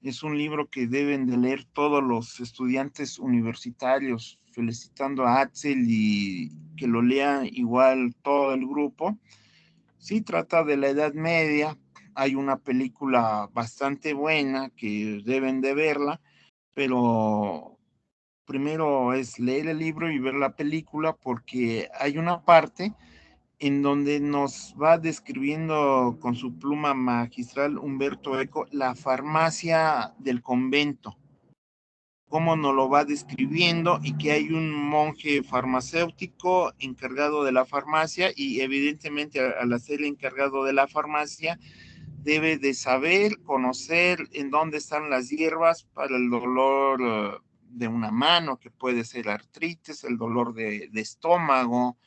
Es un libro que deben de leer todos los estudiantes universitarios, felicitando a Axel, y que lo lea igual todo el grupo. Sí, trata de la Edad Media. Hay una película bastante buena que deben de verla, pero primero es leer el libro y ver la película, porque hay una parte en donde nos va describiendo con su pluma magistral Humberto Eco la farmacia del convento, cómo nos lo va describiendo, y que hay un monje farmacéutico encargado de la farmacia, y evidentemente al ser encargado de la farmacia debe de saber, conocer en dónde están las hierbas para el dolor de una mano, que puede ser artritis, el dolor de estómago,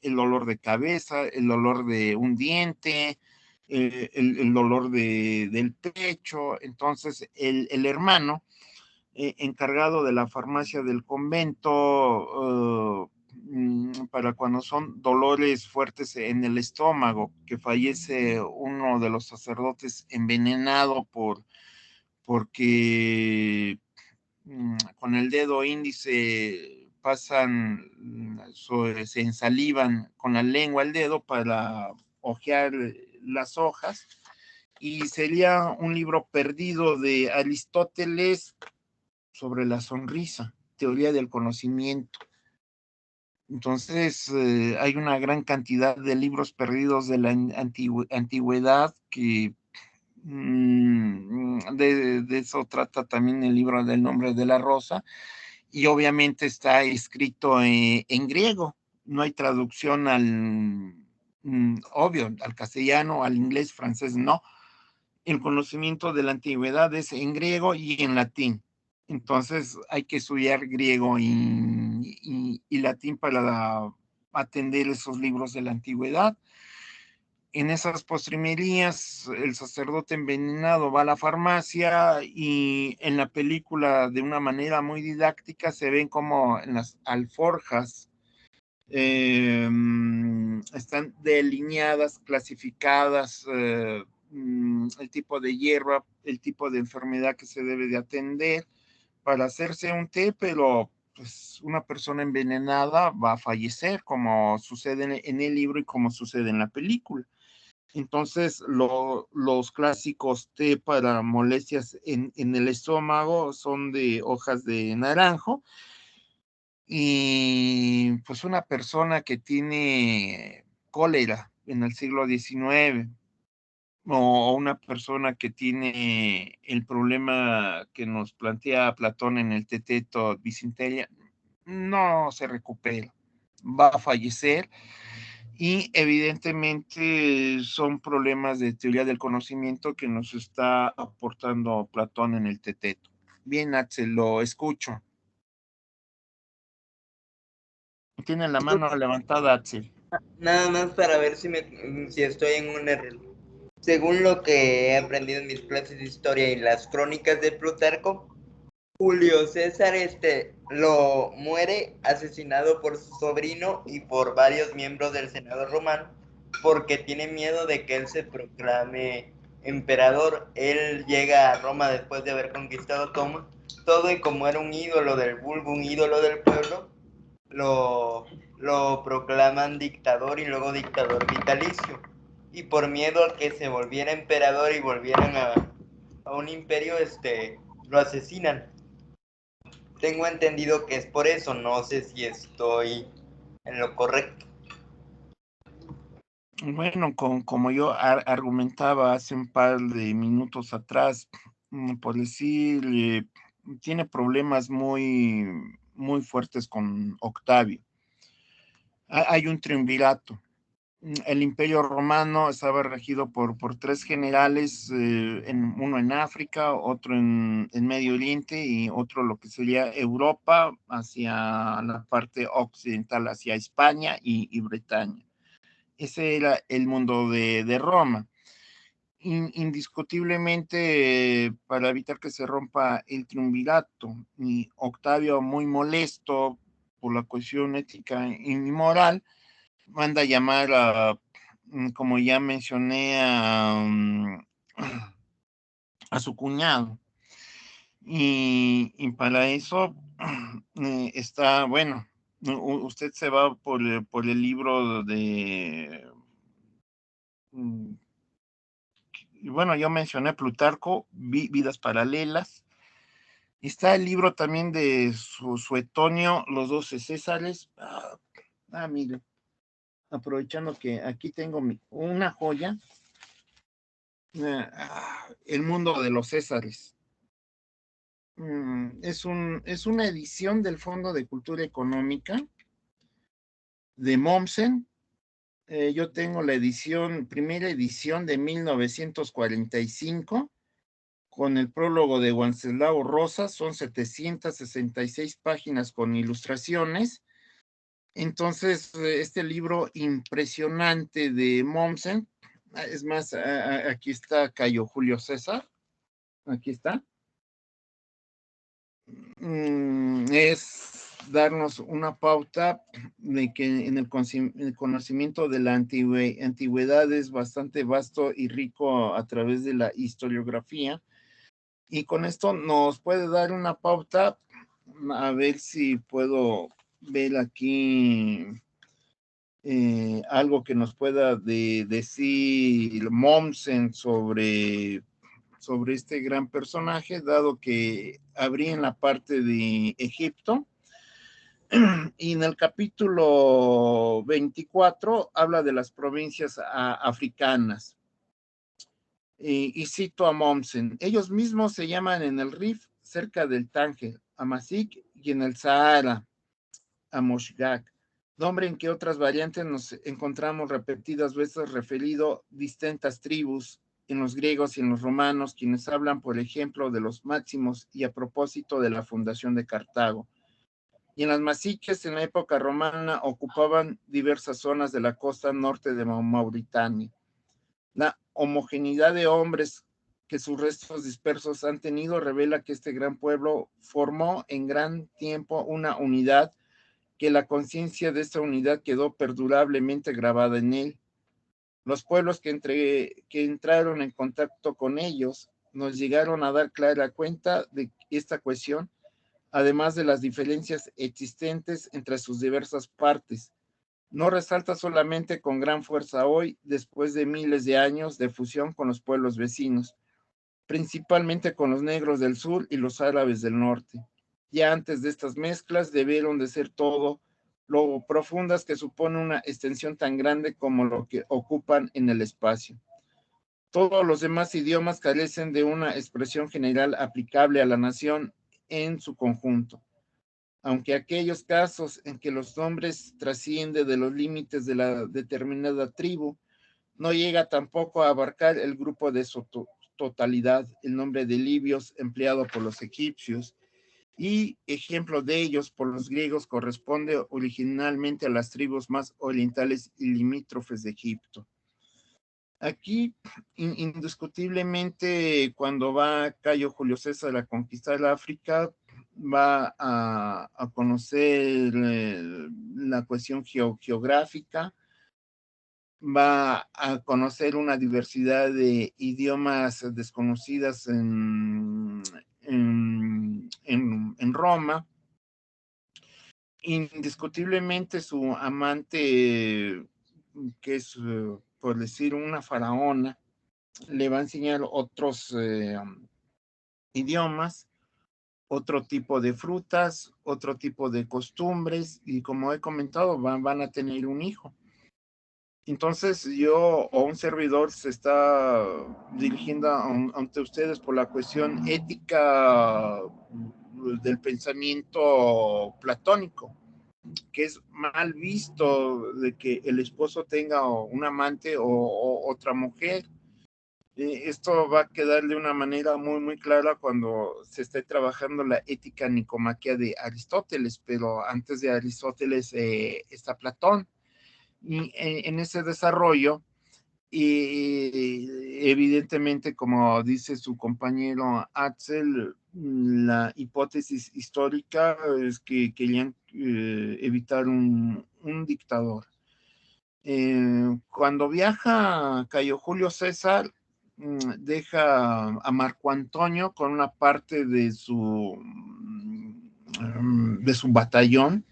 el dolor de cabeza, el dolor de un diente, el dolor del pecho. Entonces, el hermano encargado de la farmacia del convento, para cuando son dolores fuertes en el estómago, que fallece uno de los sacerdotes envenenado porque con el dedo índice pasan, se ensalivan con la lengua el dedo para hojear las hojas, y sería un libro perdido de Aristóteles, sobre la sonrisa, teoría del conocimiento. Entonces, hay una gran cantidad de libros perdidos de la antigüedad que de eso trata también el libro del nombre de la rosa, y obviamente está escrito en griego, no hay traducción obvio, al castellano, al inglés, francés, no. El conocimiento de la antigüedad es en griego y en latín. Entonces hay que estudiar griego y latín para atender esos libros de la antigüedad. En esas postrimerías, el sacerdote envenenado va a la farmacia y en la película, de una manera muy didáctica, se ven como en las alforjas están delineadas, clasificadas, el tipo de hierba, el tipo de enfermedad que se debe de atender para hacerse un té, pero pues una persona envenenada va a fallecer, como sucede en el libro y como sucede en la película. Entonces, los clásicos té para molestias en el estómago son de hojas de naranjo, y pues una persona que tiene cólera en el siglo XIX, o una persona que tiene el problema que nos plantea Platón en el Teteto, disentería, no se recupera, va a fallecer. Y evidentemente son problemas de teoría del conocimiento que nos está aportando Platón en el Teteto. Bien, Axel, lo escucho. Tiene la mano levantada, Axel. Nada más para ver si estoy en un error. Según lo que he aprendido en mis clases de historia y las crónicas de Plutarco, Julio César lo muere asesinado por su sobrino y por varios miembros del Senado romano porque tiene miedo de que él se proclame emperador. Él llega a Roma después de haber conquistado todo y como era un ídolo del vulgo, un ídolo del pueblo, lo proclaman dictador y luego dictador vitalicio. Y por miedo a que se volviera emperador y volvieran a un imperio, lo asesinan. Tengo entendido que es por eso, no sé si estoy en lo correcto. Bueno, como yo argumentaba hace un par de minutos atrás, por decir, tiene problemas muy fuertes con Octavio. Hay un triunvirato. El Imperio Romano estaba regido por tres generales, uno en África, otro en Medio Oriente y otro lo que sería Europa, hacia la parte occidental, hacia España y Bretaña. Ese era el mundo de Roma. Indiscutiblemente, para evitar que se rompa el triunvirato, y Octavio, muy molesto por la cuestión ética y moral, manda a llamar como ya mencioné, a su cuñado. Y para eso está, bueno, usted se va por el libro de... Bueno, yo mencioné Plutarco, Vidas Paralelas. Está el libro también de Suetonio, Los 12 Césares. Mire, aprovechando que aquí tengo una joya, El mundo de los Césares. Es una edición del Fondo de Cultura Económica de Mommsen. Yo tengo la primera edición de 1945, con el prólogo de Wenceslao Rosas. Son 766 páginas con ilustraciones. Entonces, este libro impresionante de Mommsen, es más, aquí está Cayo Julio César, aquí está, es darnos una pauta de que en el conocimiento de la antigüedad es bastante vasto y rico a través de la historiografía, y con esto nos puede dar una pauta. A ver si puedo ver aquí algo que nos pueda decir Mommsen sobre sobre este gran personaje, dado que abrí en la parte de Egipto. Y en el capítulo 24 habla de las provincias africanas. Y cito a Mommsen: ellos mismos se llaman en el Rif, cerca del Tánger, Amasik, y en el Sahara, a Moshgak, nombre en que otras variantes nos encontramos repetidas veces referido distintas tribus en los griegos y en los romanos, quienes hablan, por ejemplo, de los máximos y a propósito de la fundación de Cartago. Y en las masiques, en la época romana, ocupaban diversas zonas de la costa norte de Mauritania. La homogeneidad de hombres que sus restos dispersos han tenido revela que este gran pueblo formó en gran tiempo una unidad, que la conciencia de esta unidad quedó perdurablemente grabada en él. Los pueblos que entraron en contacto con ellos nos llegaron a dar clara cuenta de esta cuestión, además de las diferencias existentes entre sus diversas partes. No resalta solamente con gran fuerza hoy, después de miles de años de fusión con los pueblos vecinos, principalmente con los negros del sur y los árabes del norte. Ya antes de estas mezclas debieron de ser todo lo profundas que supone una extensión tan grande como lo que ocupan en el espacio. Todos los demás idiomas carecen de una expresión general aplicable a la nación en su conjunto, aunque aquellos casos en que los nombres trascienden de los límites de la determinada tribu, no llega tampoco a abarcar el grupo de su totalidad. El nombre de libios empleado por los egipcios y ejemplo de ellos por los griegos corresponde originalmente a las tribus más orientales y limítrofes de Egipto. Aquí, indiscutiblemente, cuando va Cayo Julio César a conquistar África, va a conocer la cuestión geográfica, va a conocer una diversidad de idiomas desconocidas en Roma. Indiscutiblemente su amante, que es, por decir, una faraona, le va a enseñar otros idiomas, otro tipo de frutas, otro tipo de costumbres, y como he comentado, van a tener un hijo. Entonces yo o un servidor se está dirigiendo ante ustedes por la cuestión ética del pensamiento platónico, que es mal visto de que el esposo tenga un amante o otra mujer. Esto va a quedar de una manera muy, muy clara cuando se esté trabajando la ética nicomaquea de Aristóteles, pero antes de Aristóteles está Platón. Y en ese desarrollo, y evidentemente, como dice su compañero Axel, la hipótesis histórica es que querían evitar un dictador. Cuando viaja Cayo Julio César, deja a Marco Antonio con una parte de su batallón,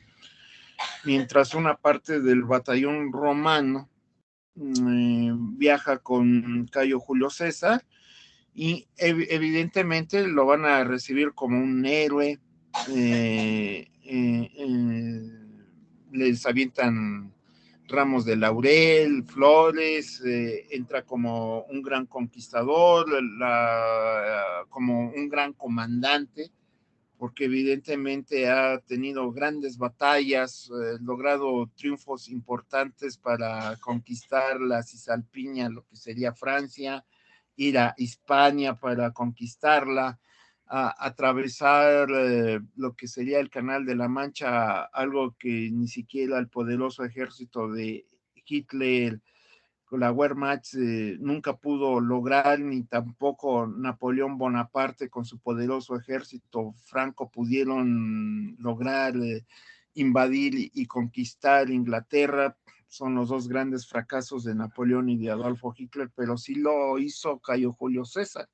mientras una parte del batallón romano viaja con Cayo Julio César, y evidentemente lo van a recibir como un héroe. Les avientan ramos de laurel, flores, entra como un gran conquistador, como un gran comandante, porque evidentemente ha tenido grandes batallas, logrado triunfos importantes para conquistar la Cisalpiña, lo que sería Francia, ir a Hispania para conquistarla, atravesar lo que sería el Canal de la Mancha, algo que ni siquiera el poderoso ejército de Hitler, con la Wehrmacht, nunca pudo lograr, ni tampoco Napoleón Bonaparte con su poderoso ejército franco pudieron lograr invadir y conquistar Inglaterra. Son los dos grandes fracasos de Napoleón y de Adolfo Hitler, pero sí lo hizo Cayo Julio César.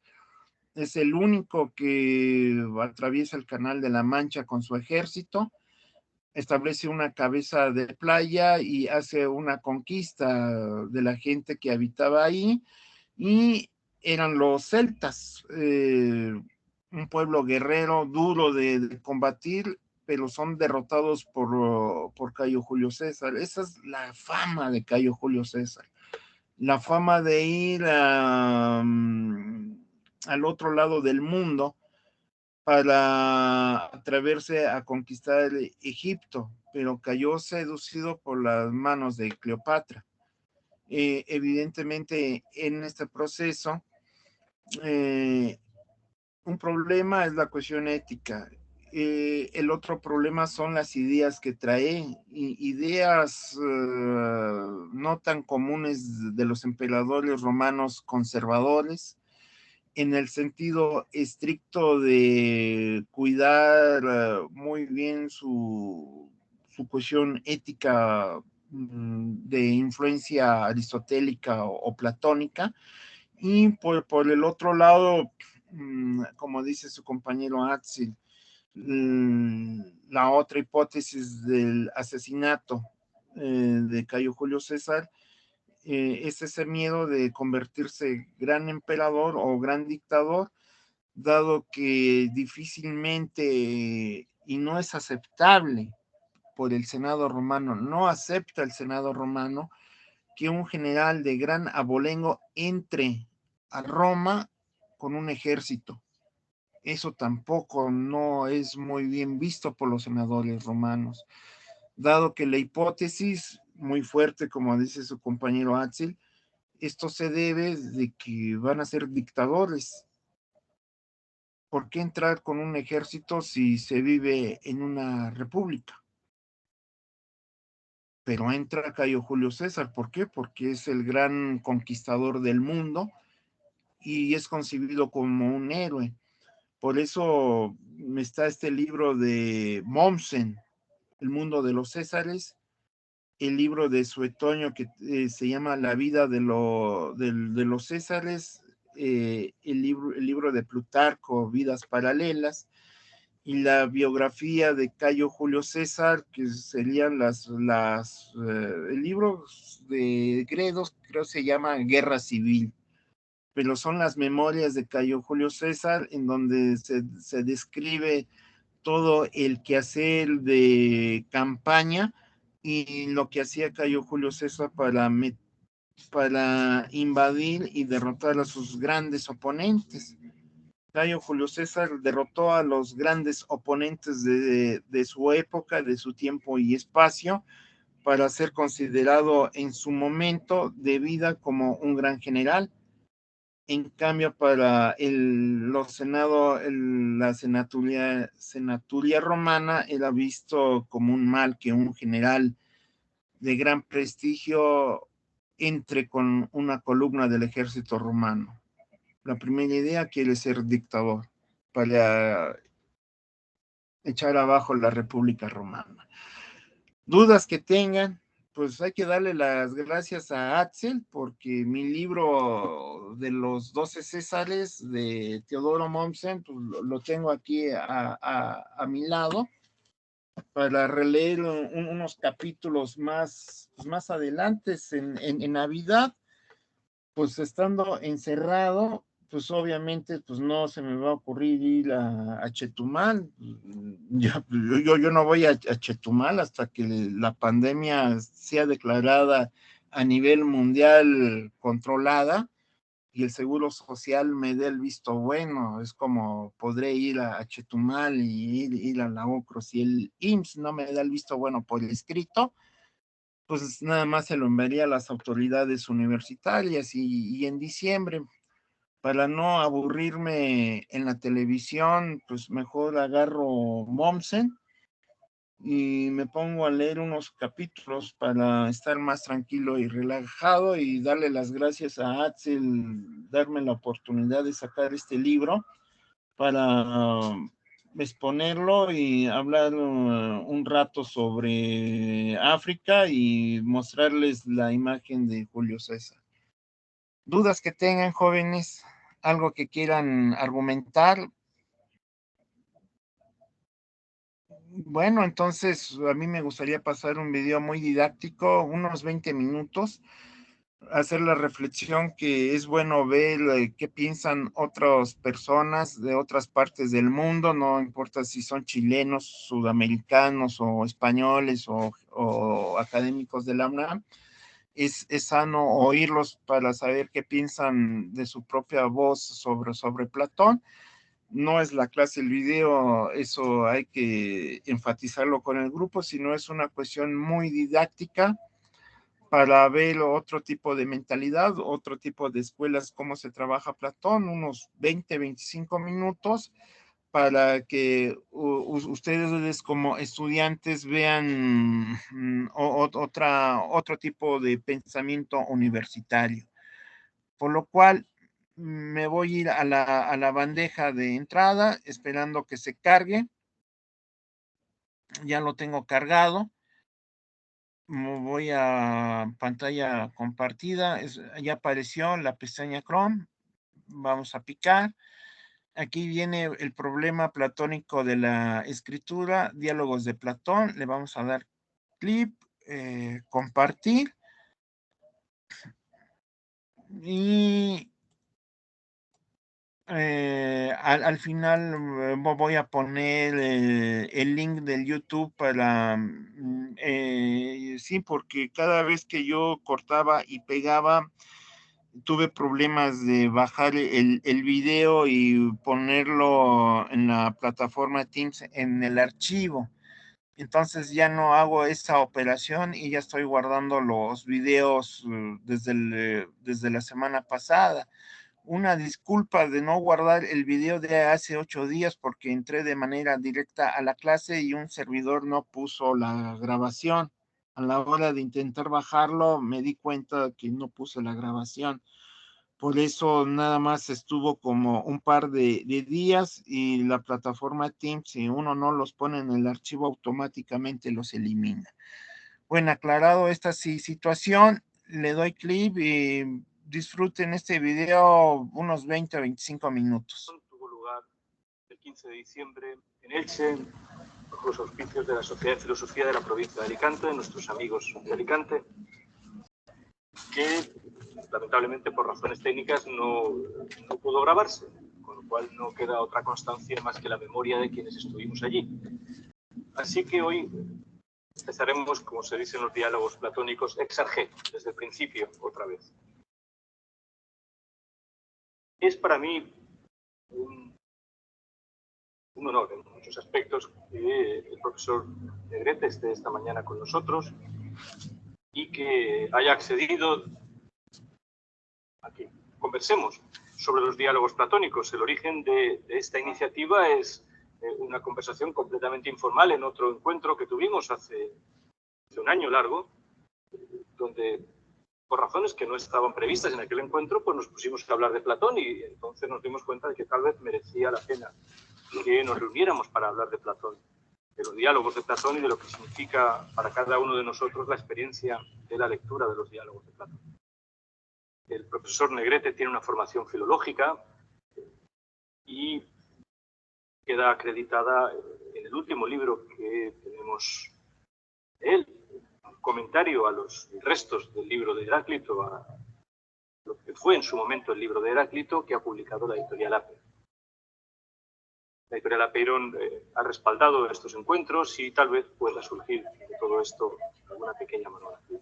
Es el único que atraviesa el Canal de la Mancha con su ejército, establece una cabeza de playa y hace una conquista de la gente que habitaba ahí, y eran los celtas, un pueblo guerrero, duro de combatir, pero son derrotados por Cayo Julio César. Esa es la fama de Cayo Julio César. La fama de ir al otro lado del mundo para atreverse a conquistar Egipto, pero cayó seducido por las manos de Cleopatra. Evidentemente, en este proceso, eh, un problema es la cuestión ética. El otro problema son las ideas que trae, ideas no tan comunes de los emperadores romanos conservadores, en el sentido estricto de cuidar muy bien su cuestión ética de influencia aristotélica o platónica, y por el otro lado, como dice su compañero Axel, la otra hipótesis del asesinato de Cayo Julio César, es ese miedo de convertirse gran emperador o gran dictador, dado que difícilmente, y no es aceptable por el Senado romano, no acepta el Senado romano que un general de gran abolengo entre a Roma con un ejército. Eso tampoco no es muy bien visto por los senadores romanos, dado que la hipótesis muy fuerte, como dice su compañero Axel, esto se debe de que van a ser dictadores. ¿Por qué entrar con un ejército si se vive en una república? Pero entra Cayo Julio César. ¿Por qué? Porque es el gran conquistador del mundo y es concebido como un héroe. Por eso está este libro de Mommsen, El mundo de los Césares, el libro de Suetonio que se llama La vida de los Césares, el libro de Plutarco, Vidas Paralelas, y la biografía de Cayo Julio César, que serían el libro de Gredos, creo que se llama Guerra Civil, pero son las memorias de Cayo Julio César, en donde se describe todo el quehacer de campaña y lo que hacía Cayo Julio César para invadir y derrotar a sus grandes oponentes. Cayo Julio César derrotó a los grandes oponentes de su época, de su tiempo y espacio, para ser considerado en su momento de vida como un gran general. En cambio, para la senaturia romana era visto como un mal que un general de gran prestigio entre con una columna del ejército romano. La primera idea quiere ser dictador para echar abajo la República Romana. Dudas que tengan, pues hay que darle las gracias a Axel, porque mi libro de los 12 Césares de Teodoro Mommsen, pues lo tengo aquí a mi lado para releer unos capítulos más adelante en Navidad, pues estando encerrado, pues obviamente pues no se me va a ocurrir ir a Chetumal. Yo no voy a Chetumal hasta que la pandemia sea declarada a nivel mundial controlada y el Seguro Social me dé el visto bueno. Es como podré ir a Chetumal y ir a la UCRO. Si el IMSS no me da el visto bueno por escrito, pues nada más se lo enviaría a las autoridades universitarias, y en diciembre, para no aburrirme en la televisión, pues mejor agarro Mommsen y me pongo a leer unos capítulos para estar más tranquilo y relajado, y darle las gracias a Axel, darme la oportunidad de sacar este libro para exponerlo y hablar un rato sobre África y mostrarles la imagen de Julio César. ¿Dudas que tengan, jóvenes? ¿Algo que quieran argumentar? Bueno, entonces a mí me gustaría pasar un video muy didáctico, unos 20 minutos, hacer la reflexión que es bueno ver qué piensan otras personas de otras partes del mundo, no importa si son chilenos, sudamericanos o españoles o académicos de la UNAM. Es sano oírlos para saber qué piensan de su propia voz sobre Platón. No es la clase, el video, eso hay que enfatizarlo con el grupo, sino es una cuestión muy didáctica para ver otro tipo de mentalidad, otro tipo de escuelas, cómo se trabaja Platón, unos 20, 25 minutos, para que ustedes como estudiantes vean otro tipo de pensamiento universitario. Por lo cual me voy a ir a la bandeja de entrada, esperando que se cargue. Ya lo tengo cargado. Voy a pantalla compartida, ya apareció la pestaña Chrome, vamos a picar. Aquí viene el problema platónico de la escritura, diálogos de Platón, le vamos a dar clic, compartir, y al final voy a poner el link del YouTube para, sí, porque cada vez que yo cortaba y pegaba, tuve problemas de bajar el video y ponerlo en la plataforma Teams en el archivo. Entonces ya no hago esa operación y ya estoy guardando los videos desde la semana pasada. Una disculpa de no guardar el video de hace 8 días porque entré de manera directa a la clase y un servidor no puso la grabación. A la hora de intentar bajarlo me di cuenta que no puse la grabación. Por eso nada más estuvo como un par de días y la plataforma Teams, si uno no los pone en el archivo, automáticamente los elimina. Bueno, aclarado esta situación, le doy clic y disfruten este video unos 20 o 25 minutos. Tuvo lugar el 15 de diciembre en Elche, bajo los auspicios de la Sociedad de Filosofía de la provincia de Alicante, de nuestros amigos de Alicante, que lamentablemente por razones técnicas no pudo grabarse, con lo cual no queda otra constancia más que la memoria de quienes estuvimos allí. Así que hoy empezaremos, como se dice en los diálogos platónicos, ex arge, desde el principio, otra vez. Es para mí un honor en muchos aspectos que el profesor Negrete esté esta mañana con nosotros y que haya accedido a que conversemos sobre los diálogos platónicos. El origen de esta iniciativa es una conversación completamente informal en otro encuentro que tuvimos hace un año largo, donde por razones que no estaban previstas en aquel encuentro, pues nos pusimos a hablar de Platón y entonces nos dimos cuenta de que tal vez merecía la pena que nos reuniéramos para hablar de Platón, de los diálogos de Platón y de lo que significa para cada uno de nosotros la experiencia de la lectura de los diálogos de Platón. El profesor Negrete tiene una formación filológica y queda acreditada en el último libro que tenemos de él, un comentario a los restos del libro de Heráclito, a lo que fue en su momento el libro de Heráclito, que ha publicado la editorial Apeiron. La editorial Apeiron ha respaldado estos encuentros y tal vez pueda surgir de todo esto alguna pequeña monografía.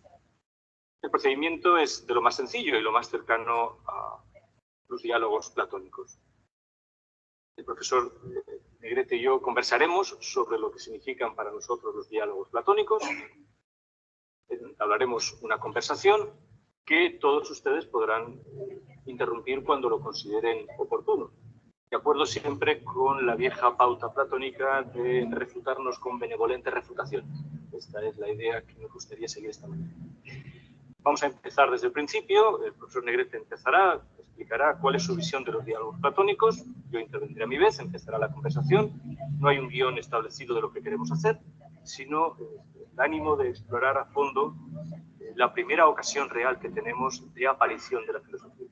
El procedimiento es de lo más sencillo y lo más cercano a los diálogos platónicos. El profesor Negrete y yo conversaremos sobre lo que significan para nosotros los diálogos platónicos. Hablaremos una conversación que todos ustedes podrán interrumpir cuando lo consideren oportuno, de acuerdo siempre con la vieja pauta platónica de refutarnos con benevolentes refutaciones. Esta es la idea que me gustaría seguir esta mañana. Vamos a empezar desde el principio. El profesor Negrete empezará, explicará cuál es su visión de los diálogos platónicos. Yo intervendré a mi vez, empezará la conversación. No hay un guión establecido de lo que queremos hacer, sino el ánimo de explorar a fondo la primera ocasión real que tenemos de aparición de la filosofía.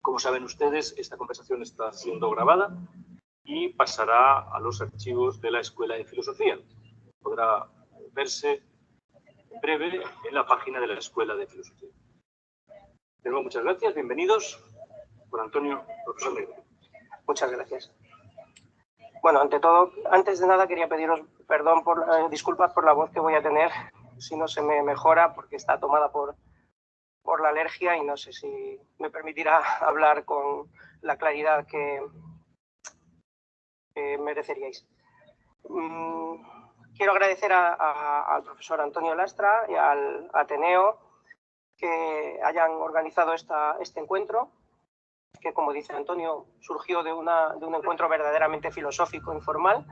Como saben ustedes, esta conversación está siendo grabada y pasará a los archivos de la Escuela de Filosofía. Podrá verse en breve en la página de la Escuela de Filosofía. De nuevo, muchas gracias. Bienvenidos. Juan Antonio, profesor de Grete. Muchas gracias. Bueno, ante todo, antes de nada quería pediros perdón, disculpas por la voz que voy a tener, si no se me mejora, porque está tomada por la alergia y no sé si me permitirá hablar con la claridad que mereceríais. Quiero agradecer al profesor Antonio Lastra y al Ateneo que hayan organizado este encuentro, que, como dice Antonio, surgió de un encuentro verdaderamente filosófico, informal,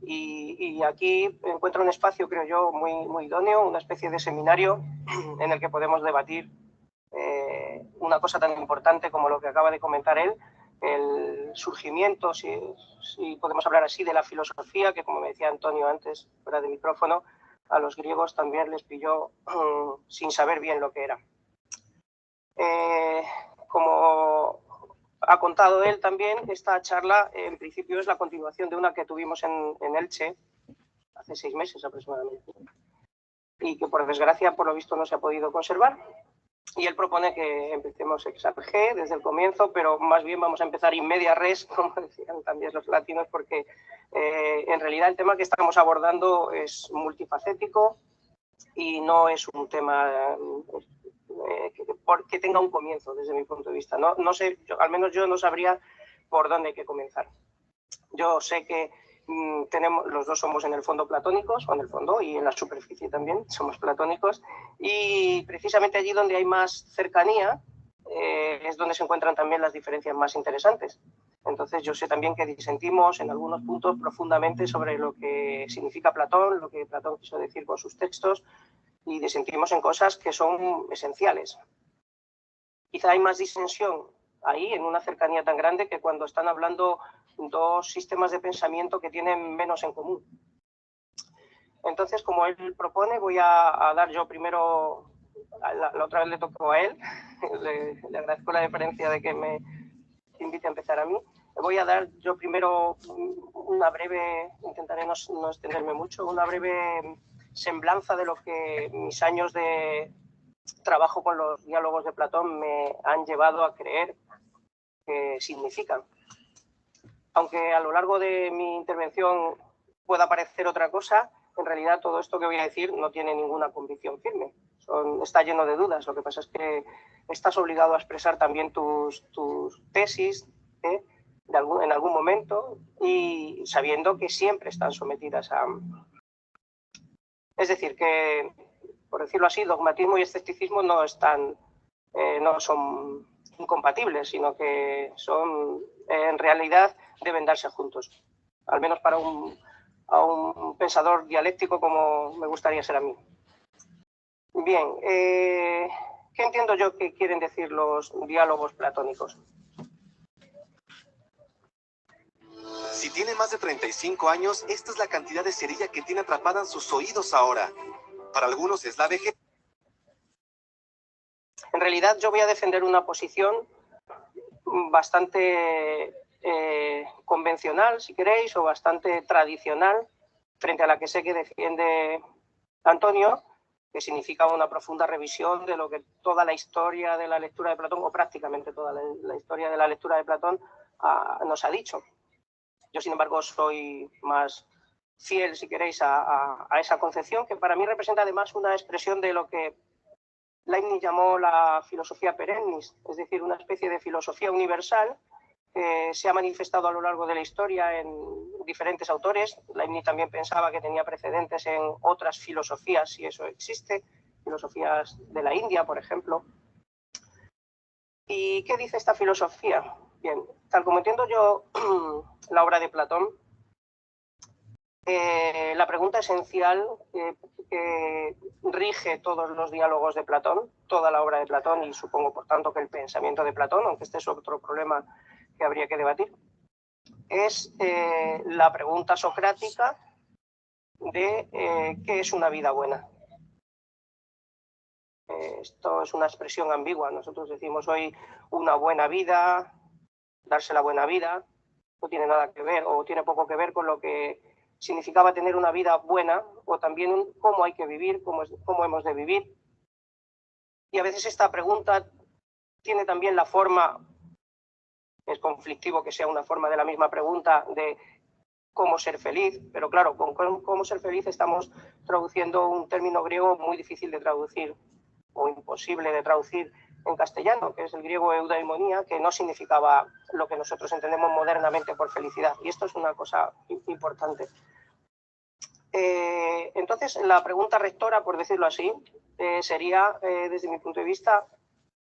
y aquí encuentro un espacio, creo yo, muy idóneo, una especie de seminario en el que podemos debatir una cosa tan importante como lo que acaba de comentar él, el surgimiento, si podemos hablar así, de la filosofía, que, como me decía Antonio antes, fuera de micrófono, a los griegos también les pilló sin saber bien lo que era. Como ha contado él también, esta charla en principio es la continuación de una que tuvimos en Elche hace 6 meses aproximadamente y que, por desgracia, por lo visto no se ha podido conservar. Y él propone que empecemos ex arge desde el comienzo, pero más bien vamos a empezar in media res, como decían también los latinos, porque en realidad el tema que estamos abordando es multifacético y no es un tema que tenga un comienzo desde mi punto de vista. No sé, al menos yo no sabría por dónde hay que comenzar. Yo sé que los dos somos en el fondo platónicos, o en el fondo y en la superficie también somos platónicos, y precisamente allí donde hay más cercanía es donde se encuentran también las diferencias más interesantes. Entonces yo sé también que disentimos en algunos puntos profundamente sobre lo que significa Platón, lo que Platón quiso decir con sus textos, y disentimos en cosas que son esenciales. Quizá hay más disensión ahí, en una cercanía tan grande, que cuando están hablando dos sistemas de pensamiento que tienen menos en común. Entonces, como él propone, voy a dar yo primero, la otra vez le tocó a él, le agradezco la deferencia de que me invite a empezar a mí. Voy a dar yo primero una breve, intentaré no extenderme mucho, una breve semblanza de lo que mis años de trabajo con los diálogos de Platón me han llevado a creer que significan. Aunque a lo largo de mi intervención pueda parecer otra cosa, en realidad todo esto que voy a decir no tiene ninguna convicción firme. Está lleno de dudas. Lo que pasa es que estás obligado a expresar también tus tesis en algún momento, y sabiendo que siempre están sometidas a... Es decir, que, por decirlo así, dogmatismo y escepticismo no son incompatibles, sino que en realidad deben darse juntos, al menos para un pensador dialéctico como me gustaría ser a mí. Bien, ¿qué entiendo yo que quieren decir los diálogos platónicos? Si tiene más de 35 años, esta es la cantidad de cerilla que tiene atrapada en sus oídos ahora. Para algunos es la vejez. En realidad yo voy a defender una posición bastante convencional, si queréis, o bastante tradicional, frente a la que sé que defiende Antonio, que significa una profunda revisión de lo que toda la historia de la lectura de Platón, o prácticamente toda la historia de la lectura de Platón, nos ha dicho. Yo, sin embargo, soy más fiel, si queréis, a esa concepción, que para mí representa además una expresión de lo que Leibniz llamó la filosofía perennis, es decir, una especie de filosofía universal que se ha manifestado a lo largo de la historia en diferentes autores. Leibniz también pensaba que tenía precedentes en otras filosofías, si eso existe, filosofías de la India, por ejemplo. ¿Y qué dice esta filosofía? Bien, tal como entiendo yo la obra de Platón, la pregunta esencial que rige todos los diálogos de Platón, toda la obra de Platón, y supongo por tanto que el pensamiento de Platón, aunque este es otro problema que habría que debatir, es la pregunta socrática de ¿qué es una vida buena? Esto es una expresión ambigua. Nosotros decimos hoy una buena vida, darse la buena vida, no tiene nada que ver o tiene poco que ver con lo que significaba tener una vida buena, o también cómo hay que vivir, cómo hemos de vivir. Y a veces esta pregunta tiene también la forma, es conflictivo que sea una forma de la misma pregunta, de cómo ser feliz, pero claro, con cómo ser feliz estamos traduciendo un término griego muy difícil de traducir o imposible de traducir en castellano, que es el griego eudaimonía, que no significaba lo que nosotros entendemos modernamente por felicidad. Y esto es una cosa importante. Entonces, la pregunta rectora, por decirlo así, sería, desde mi punto de vista,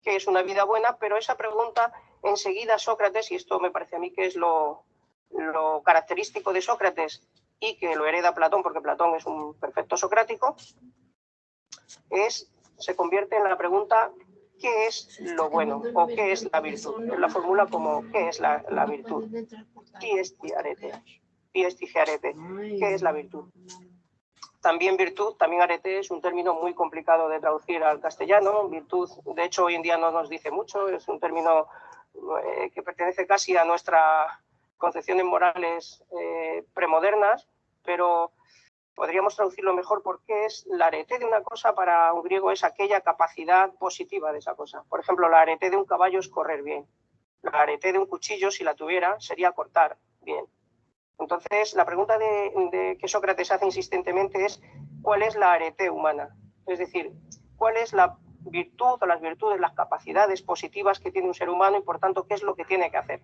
¿qué es una vida buena? Pero esa pregunta, enseguida Sócrates, y esto me parece a mí que es lo característico de Sócrates y que lo hereda Platón, porque Platón es un perfecto socrático, se convierte en la pregunta ¿qué es lo bueno? ¿O qué es la virtud? Él la formula como ¿qué es la virtud? ¿Qué es arete? ¿Qué es la virtud? También virtud, también arete es un término muy complicado de traducir al castellano. Virtud, de hecho, hoy en día no nos dice mucho, es un término que pertenece casi a nuestras concepciones morales premodernas, pero podríamos traducirlo mejor porque es la arete de una cosa para un griego es aquella capacidad positiva de esa cosa. Por ejemplo, la arete de un caballo es correr bien. La arete de un cuchillo, si la tuviera, sería cortar bien. Entonces, la pregunta que Sócrates hace insistentemente es ¿cuál es la arete humana? Es decir, ¿cuál es la virtud o las virtudes, las capacidades positivas que tiene un ser humano y, por tanto, qué es lo que tiene que hacer?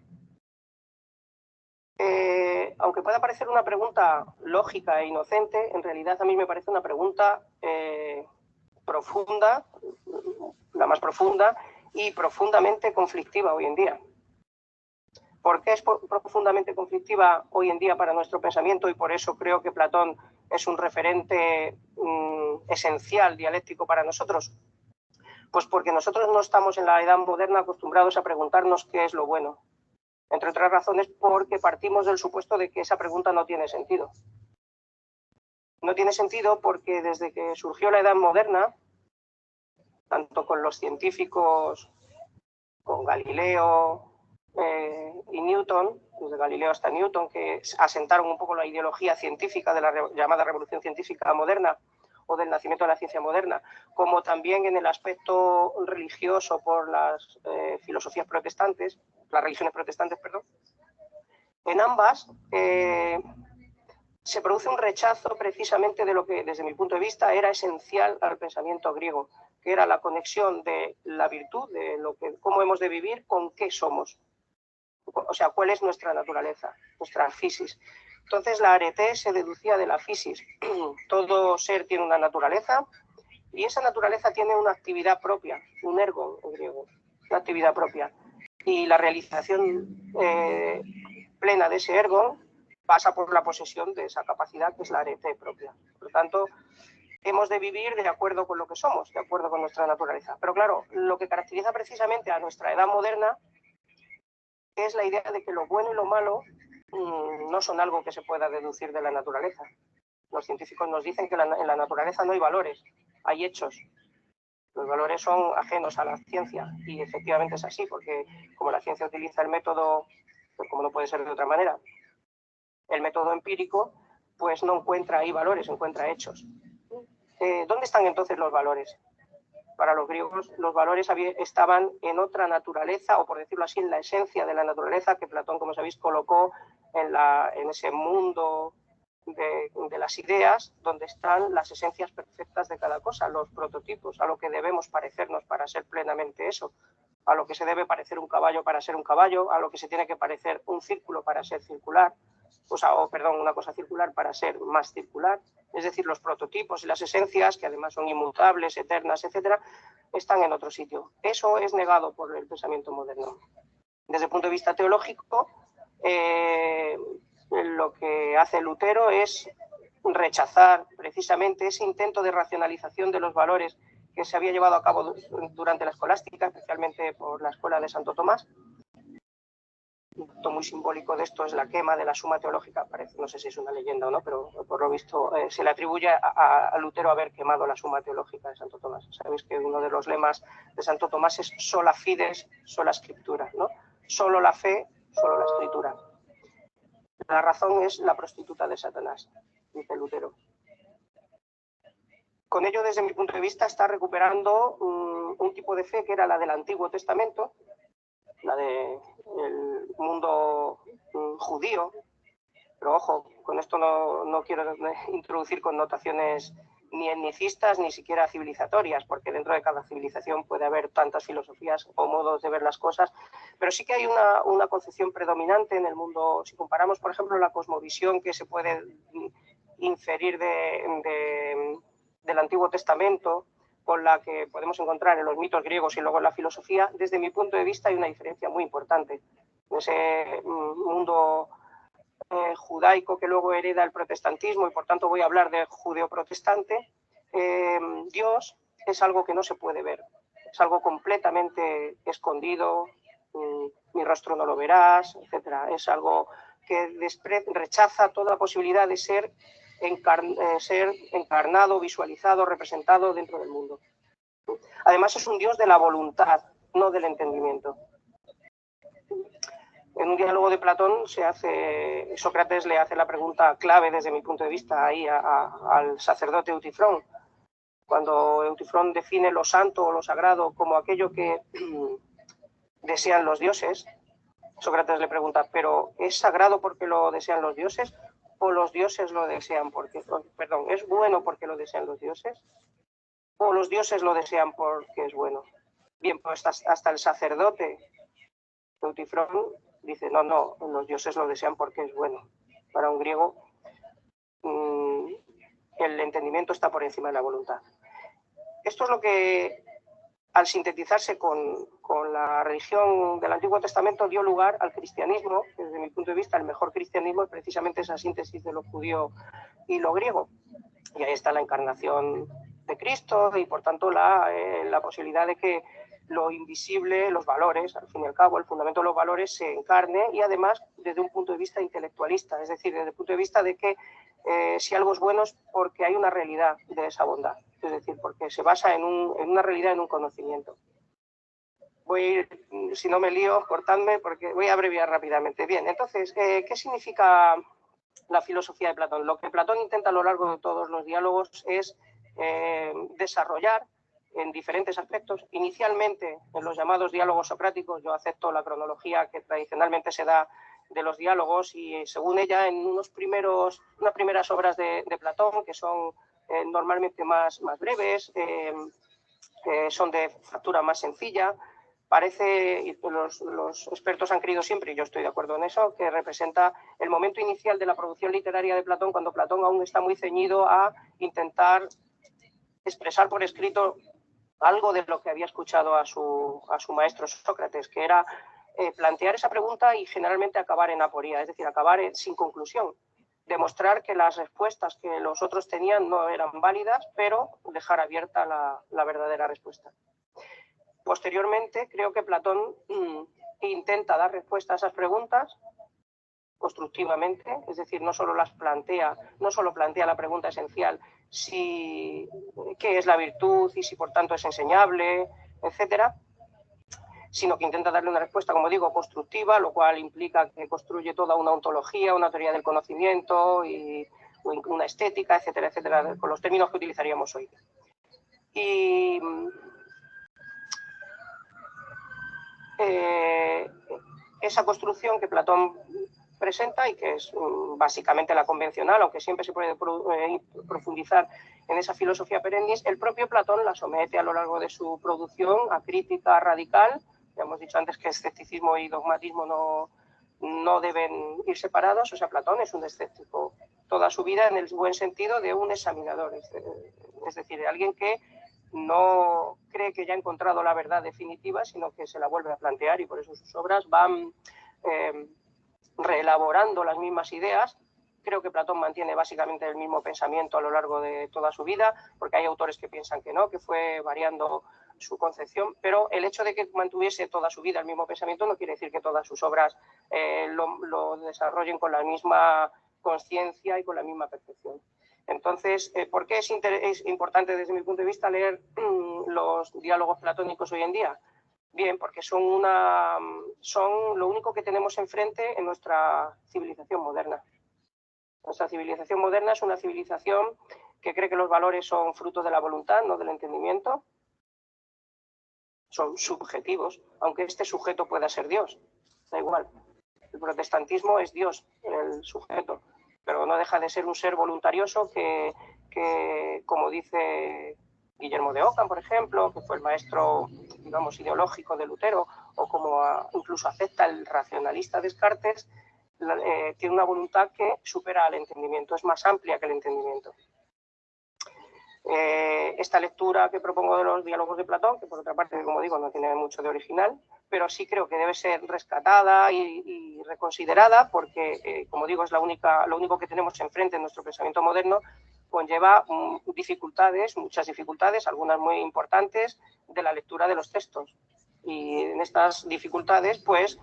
Aunque pueda parecer una pregunta lógica e inocente, en realidad a mí me parece una pregunta profunda, la más profunda y profundamente conflictiva hoy en día. ¿Por qué es profundamente conflictiva hoy en día para nuestro pensamiento? Y por eso creo que Platón es un referente esencial, dialéctico para nosotros. Pues porque nosotros no estamos en la edad moderna acostumbrados a preguntarnos qué es lo bueno. Entre otras razones porque partimos del supuesto de que esa pregunta no tiene sentido. No tiene sentido porque desde que surgió la edad moderna, tanto con los científicos, con Galileo y Newton, desde Galileo hasta Newton, que asentaron un poco la ideología científica de la llamada revolución científica moderna o del nacimiento de la ciencia moderna, como también en el aspecto religioso por las filosofías protestantes, las religiones protestantes, perdón. En ambas se produce un rechazo precisamente de lo que, desde mi punto de vista, era esencial al pensamiento griego, que era la conexión de la virtud, de lo que, cómo hemos de vivir, con qué somos. O sea, cuál es nuestra naturaleza, nuestra physis. Entonces, la arete se deducía de la physis. Todo ser tiene una naturaleza y esa naturaleza tiene una actividad propia, un ergon en griego, una actividad propia. Y la realización plena de ese ergon pasa por la posesión de esa capacidad que es la arete propia. Por lo tanto, hemos de vivir de acuerdo con lo que somos, de acuerdo con nuestra naturaleza. Pero claro, lo que caracteriza precisamente a nuestra edad moderna es la idea de que lo bueno y lo malo no son algo que se pueda deducir de la naturaleza. Los científicos nos dicen que en la naturaleza no hay valores, hay hechos. Los valores son ajenos a la ciencia y efectivamente es así, porque como la ciencia utiliza el método, pues como no puede ser de otra manera, el método empírico, pues no encuentra ahí valores, encuentra hechos. ¿Dónde están entonces los valores? Para los griegos, los valores estaban en otra naturaleza, o por decirlo así, en la esencia de la naturaleza que Platón, como sabéis, colocó en ese mundo de las ideas, donde están las esencias perfectas de cada cosa, los prototipos, a lo que debemos parecernos para ser plenamente eso, a lo que se debe parecer un caballo para ser un caballo, a lo que se tiene que parecer un círculo para ser circular, una cosa circular para ser más circular. Es decir, los prototipos y las esencias, que además son inmutables, eternas, etcétera, están en otro sitio. Eso es negado por el pensamiento moderno. Desde el punto de vista teológico, lo que hace Lutero es rechazar precisamente ese intento de racionalización de los valores que se había llevado a cabo durante la escolástica, especialmente por la escuela de Santo Tomás. Un acto muy simbólico de esto es la quema de la Suma Teológica, parece, no sé si es una leyenda o no, pero por lo visto se le atribuye a Lutero haber quemado la Suma Teológica de Santo Tomás. Sabéis que uno de los lemas de Santo Tomás es sola fides, sola scriptura, ¿no? Solo la fe, solo la escritura. La razón es la prostituta de Satanás, dice Lutero. Con ello, desde mi punto de vista, está recuperando un tipo de fe que era la del Antiguo Testamento, la del mundo judío. Pero ojo, con esto no quiero introducir connotaciones ni etnicistas ni siquiera civilizatorias, porque dentro de cada civilización puede haber tantas filosofías o modos de ver las cosas, pero sí que hay una concepción predominante en el mundo. Si comparamos, por ejemplo, la cosmovisión que se puede inferir del Antiguo Testamento con la que podemos encontrar en los mitos griegos y luego en la filosofía, desde mi punto de vista hay una diferencia muy importante. En ese mundo judaico que luego hereda el protestantismo, y por tanto voy a hablar de judeo-protestante, Dios es algo que no se puede ver, es algo completamente escondido, mi rostro no lo verás, etcétera. Es algo que rechaza toda posibilidad de ser encarnado, visualizado, representado dentro del mundo. Además es un Dios de la voluntad, no del entendimiento. En un diálogo de Platón Sócrates le hace la pregunta clave desde mi punto de vista ahí al sacerdote Eutifrón. Cuando Eutifrón define lo santo o lo sagrado como aquello que desean los dioses, Sócrates le pregunta, ¿pero es sagrado porque lo desean los dioses o los dioses lo desean ¿es bueno porque lo desean los dioses o los dioses lo desean porque es bueno? Bien, pues hasta el sacerdote Eutifrón dice, no, los dioses lo desean porque es bueno. Para un griego, el entendimiento está por encima de la voluntad. Esto es lo que, al sintetizarse con la religión del Antiguo Testamento, dio lugar al cristianismo, que desde mi punto de vista el mejor cristianismo es precisamente esa síntesis de lo judío y lo griego. Y ahí está la encarnación de Cristo y por tanto la posibilidad de que lo invisible, los valores, al fin y al cabo, el fundamento de los valores se encarne, y además desde un punto de vista intelectualista, es decir, desde el punto de vista de que si algo es bueno es porque hay una realidad de esa bondad, es decir, porque se basa en una realidad, en un conocimiento. Voy a ir, si no me lío, cortadme porque voy a abreviar rápidamente. Bien, entonces, ¿qué significa la filosofía de Platón? Lo que Platón intenta a lo largo de todos los diálogos es desarrollar en diferentes aspectos. Inicialmente, en los llamados diálogos socráticos, yo acepto la cronología que tradicionalmente se da de los diálogos, y según ella, en unas primeras obras de Platón, que son normalmente más breves, son de factura más sencilla, parece, y los expertos han creído siempre, y yo estoy de acuerdo en eso, que representa el momento inicial de la producción literaria de Platón, cuando Platón aún está muy ceñido a intentar expresar por escrito algo de lo que había escuchado a su maestro Sócrates, que era plantear esa pregunta y generalmente acabar en aporía, es decir, acabar sin conclusión, demostrar que las respuestas que los otros tenían no eran válidas, pero dejar abierta la verdadera respuesta. Posteriormente, creo que Platón intenta dar respuesta a esas preguntas constructivamente, es decir, no solo plantea la pregunta esencial, qué es la virtud y si por tanto es enseñable, etcétera, sino que intenta darle una respuesta, como digo, constructiva, lo cual implica que construye toda una ontología, una teoría del conocimiento y una estética, etcétera, etcétera, con los términos que utilizaríamos hoy. Y esa construcción que Platón presenta y que es básicamente la convencional, aunque siempre se puede profundizar en esa filosofía perennis, el propio Platón la somete a lo largo de su producción a crítica radical. Ya hemos dicho antes que escepticismo y dogmatismo no deben ir separados. O sea, Platón es un escéptico toda su vida, en el buen sentido de un examinador, es decir, de alguien que no cree que ya ha encontrado la verdad definitiva, sino que se la vuelve a plantear, y por eso sus obras van reelaborando las mismas ideas. Creo que Platón mantiene básicamente el mismo pensamiento a lo largo de toda su vida, porque hay autores que piensan que no, que fue variando su concepción, pero el hecho de que mantuviese toda su vida el mismo pensamiento no quiere decir que todas sus obras lo desarrollen con la misma conciencia y con la misma percepción. Entonces, ¿por qué es importante desde mi punto de vista leer los diálogos platónicos hoy en día? Bien, porque son lo único que tenemos enfrente en nuestra civilización moderna. Nuestra civilización moderna es una civilización que cree que los valores son fruto de la voluntad, no del entendimiento. Son subjetivos, aunque este sujeto pueda ser Dios, da igual. El protestantismo es Dios, el sujeto, pero no deja de ser un ser voluntarioso que como dice Guillermo de Ockham, por ejemplo, que fue el maestro, digamos, ideológico de Lutero, o como incluso acepta el racionalista Descartes, tiene una voluntad que supera al entendimiento, es más amplia que el entendimiento. Esta lectura que propongo de los diálogos de Platón, que por otra parte, como digo, no tiene mucho de original, pero sí creo que debe ser rescatada y reconsiderada, porque, como digo, es lo único que tenemos enfrente en nuestro pensamiento moderno, conlleva dificultades, muchas dificultades, algunas muy importantes, de la lectura de los textos. Y en estas dificultades, pues,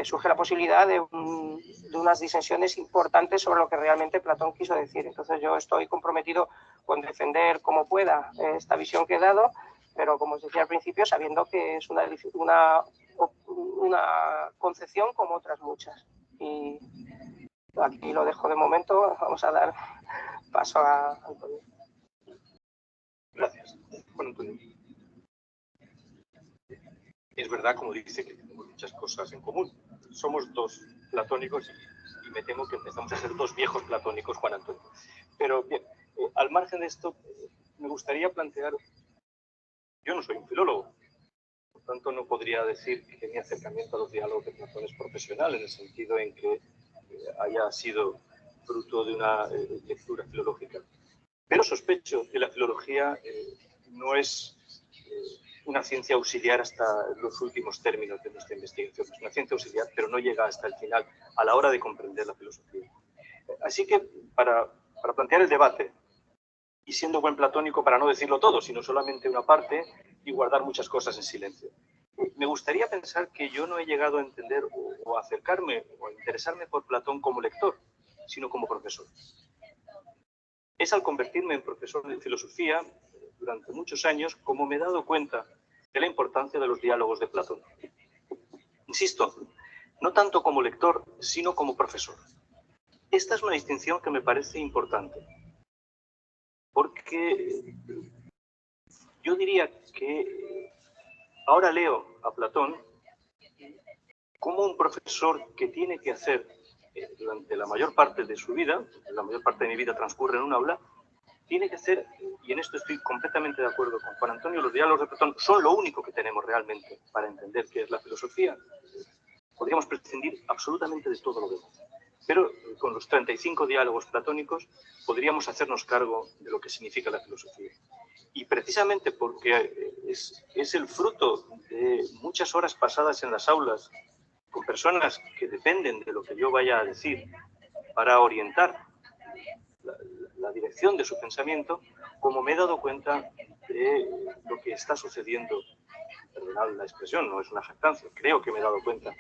surge la posibilidad de unas disensiones importantes sobre lo que realmente Platón quiso decir. Entonces yo estoy comprometido con defender como pueda esta visión que he dado, pero como os decía al principio, sabiendo que es una concepción como otras muchas. Y aquí lo dejo de momento, vamos a dar paso a Antonio. Gracias, Juan Antonio. Es verdad, como dice, que tenemos muchas cosas en común. Somos dos platónicos y me temo que empezamos a ser dos viejos platónicos, Juan Antonio. Pero bien, al margen de esto, me gustaría plantear... Yo no soy un filólogo, por tanto no podría decir que mi acercamiento a los diálogos de Platón es profesional, en el sentido en que haya sido fruto de una lectura filológica. Pero sospecho que la filología no es una ciencia auxiliar hasta los últimos términos de nuestra investigación. Es una ciencia auxiliar, pero no llega hasta el final a la hora de comprender la filosofía. Así que, para plantear el debate, y siendo buen platónico para no decirlo todo, sino solamente una parte, y guardar muchas cosas en silencio, me gustaría pensar que yo no he llegado a entender o a acercarme o a interesarme por Platón como lector, sino como profesor. Es al convertirme en profesor de filosofía durante muchos años como me he dado cuenta de la importancia de los diálogos de Platón. Insisto, no tanto como lector, sino como profesor. Esta es una distinción que me parece importante, porque yo diría que ahora leo a Platón como un profesor que tiene que hacer durante la mayor parte de su vida, la mayor parte de mi vida transcurre en un aula, tiene que hacer, y en esto estoy completamente de acuerdo con Juan Antonio, los diálogos de Platón son lo único que tenemos realmente para entender qué es la filosofía. Podríamos prescindir absolutamente de todo lo demás. Pero con los 35 diálogos platónicos podríamos hacernos cargo de lo que significa la filosofía. Y precisamente porque es el fruto de muchas horas pasadas en las aulas con personas que dependen de lo que yo vaya a decir para orientar la dirección de su pensamiento, como me he dado cuenta de lo que está sucediendo, perdonad la expresión, no es una jactancia, creo que me he dado cuenta,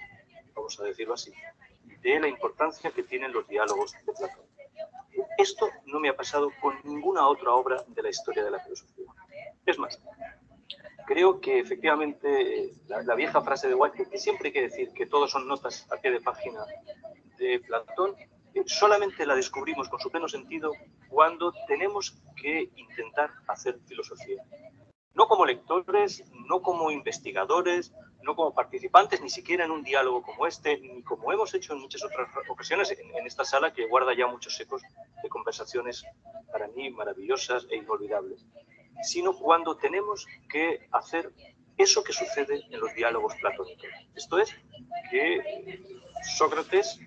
vamos a decirlo así, de la importancia que tienen los diálogos de Platón. Esto no me ha pasado con ninguna otra obra de la historia de la filosofía. Es más, creo que efectivamente la vieja frase de Whitehead, que siempre hay que decir que todos son notas a pie de página de Platón, solamente la descubrimos con su pleno sentido cuando tenemos que intentar hacer filosofía. No como lectores, no como investigadores, no como participantes, ni siquiera en un diálogo como este, ni como hemos hecho en muchas otras ocasiones en esta sala que guarda ya muchos ecos de conversaciones para mí maravillosas e inolvidables, sino cuando tenemos que hacer eso que sucede en los diálogos platónicos. Esto es, que Sócrates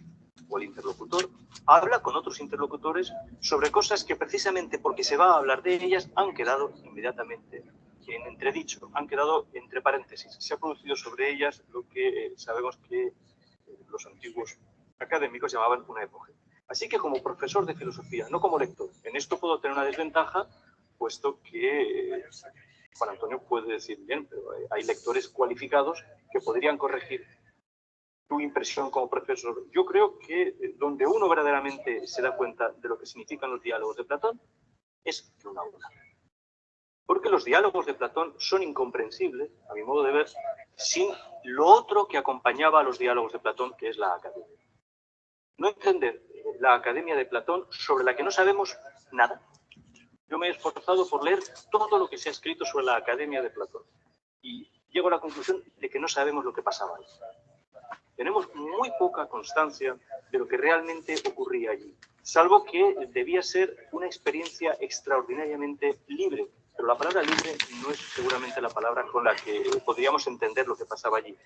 o el interlocutor habla con otros interlocutores sobre cosas que precisamente porque se va a hablar de ellas han quedado inmediatamente en entredicho, han quedado entre paréntesis. Se ha producido sobre ellas lo que sabemos que los antiguos académicos llamaban una epoge. Así que como profesor de filosofía, no como lector, en esto puedo tener una desventaja, puesto que Juan Antonio puede decir, bien, pero hay lectores cualificados que podrían corregir tu impresión como profesor. Yo creo que donde uno verdaderamente se da cuenta de lo que significan los diálogos de Platón es en una aula. Porque los diálogos de Platón son incomprensibles, a mi modo de ver, sin lo otro que acompañaba a los diálogos de Platón, que es la academia. No entender la academia de Platón, sobre la que no sabemos nada. Yo me he esforzado por leer todo lo que se ha escrito sobre la Academia de Platón y llego a la conclusión de que no sabemos lo que pasaba allí. Tenemos muy poca constancia de lo que realmente ocurría allí, salvo que debía ser una experiencia extraordinariamente libre. Pero la palabra libre no es seguramente la palabra con la que podríamos entender lo que pasaba allí,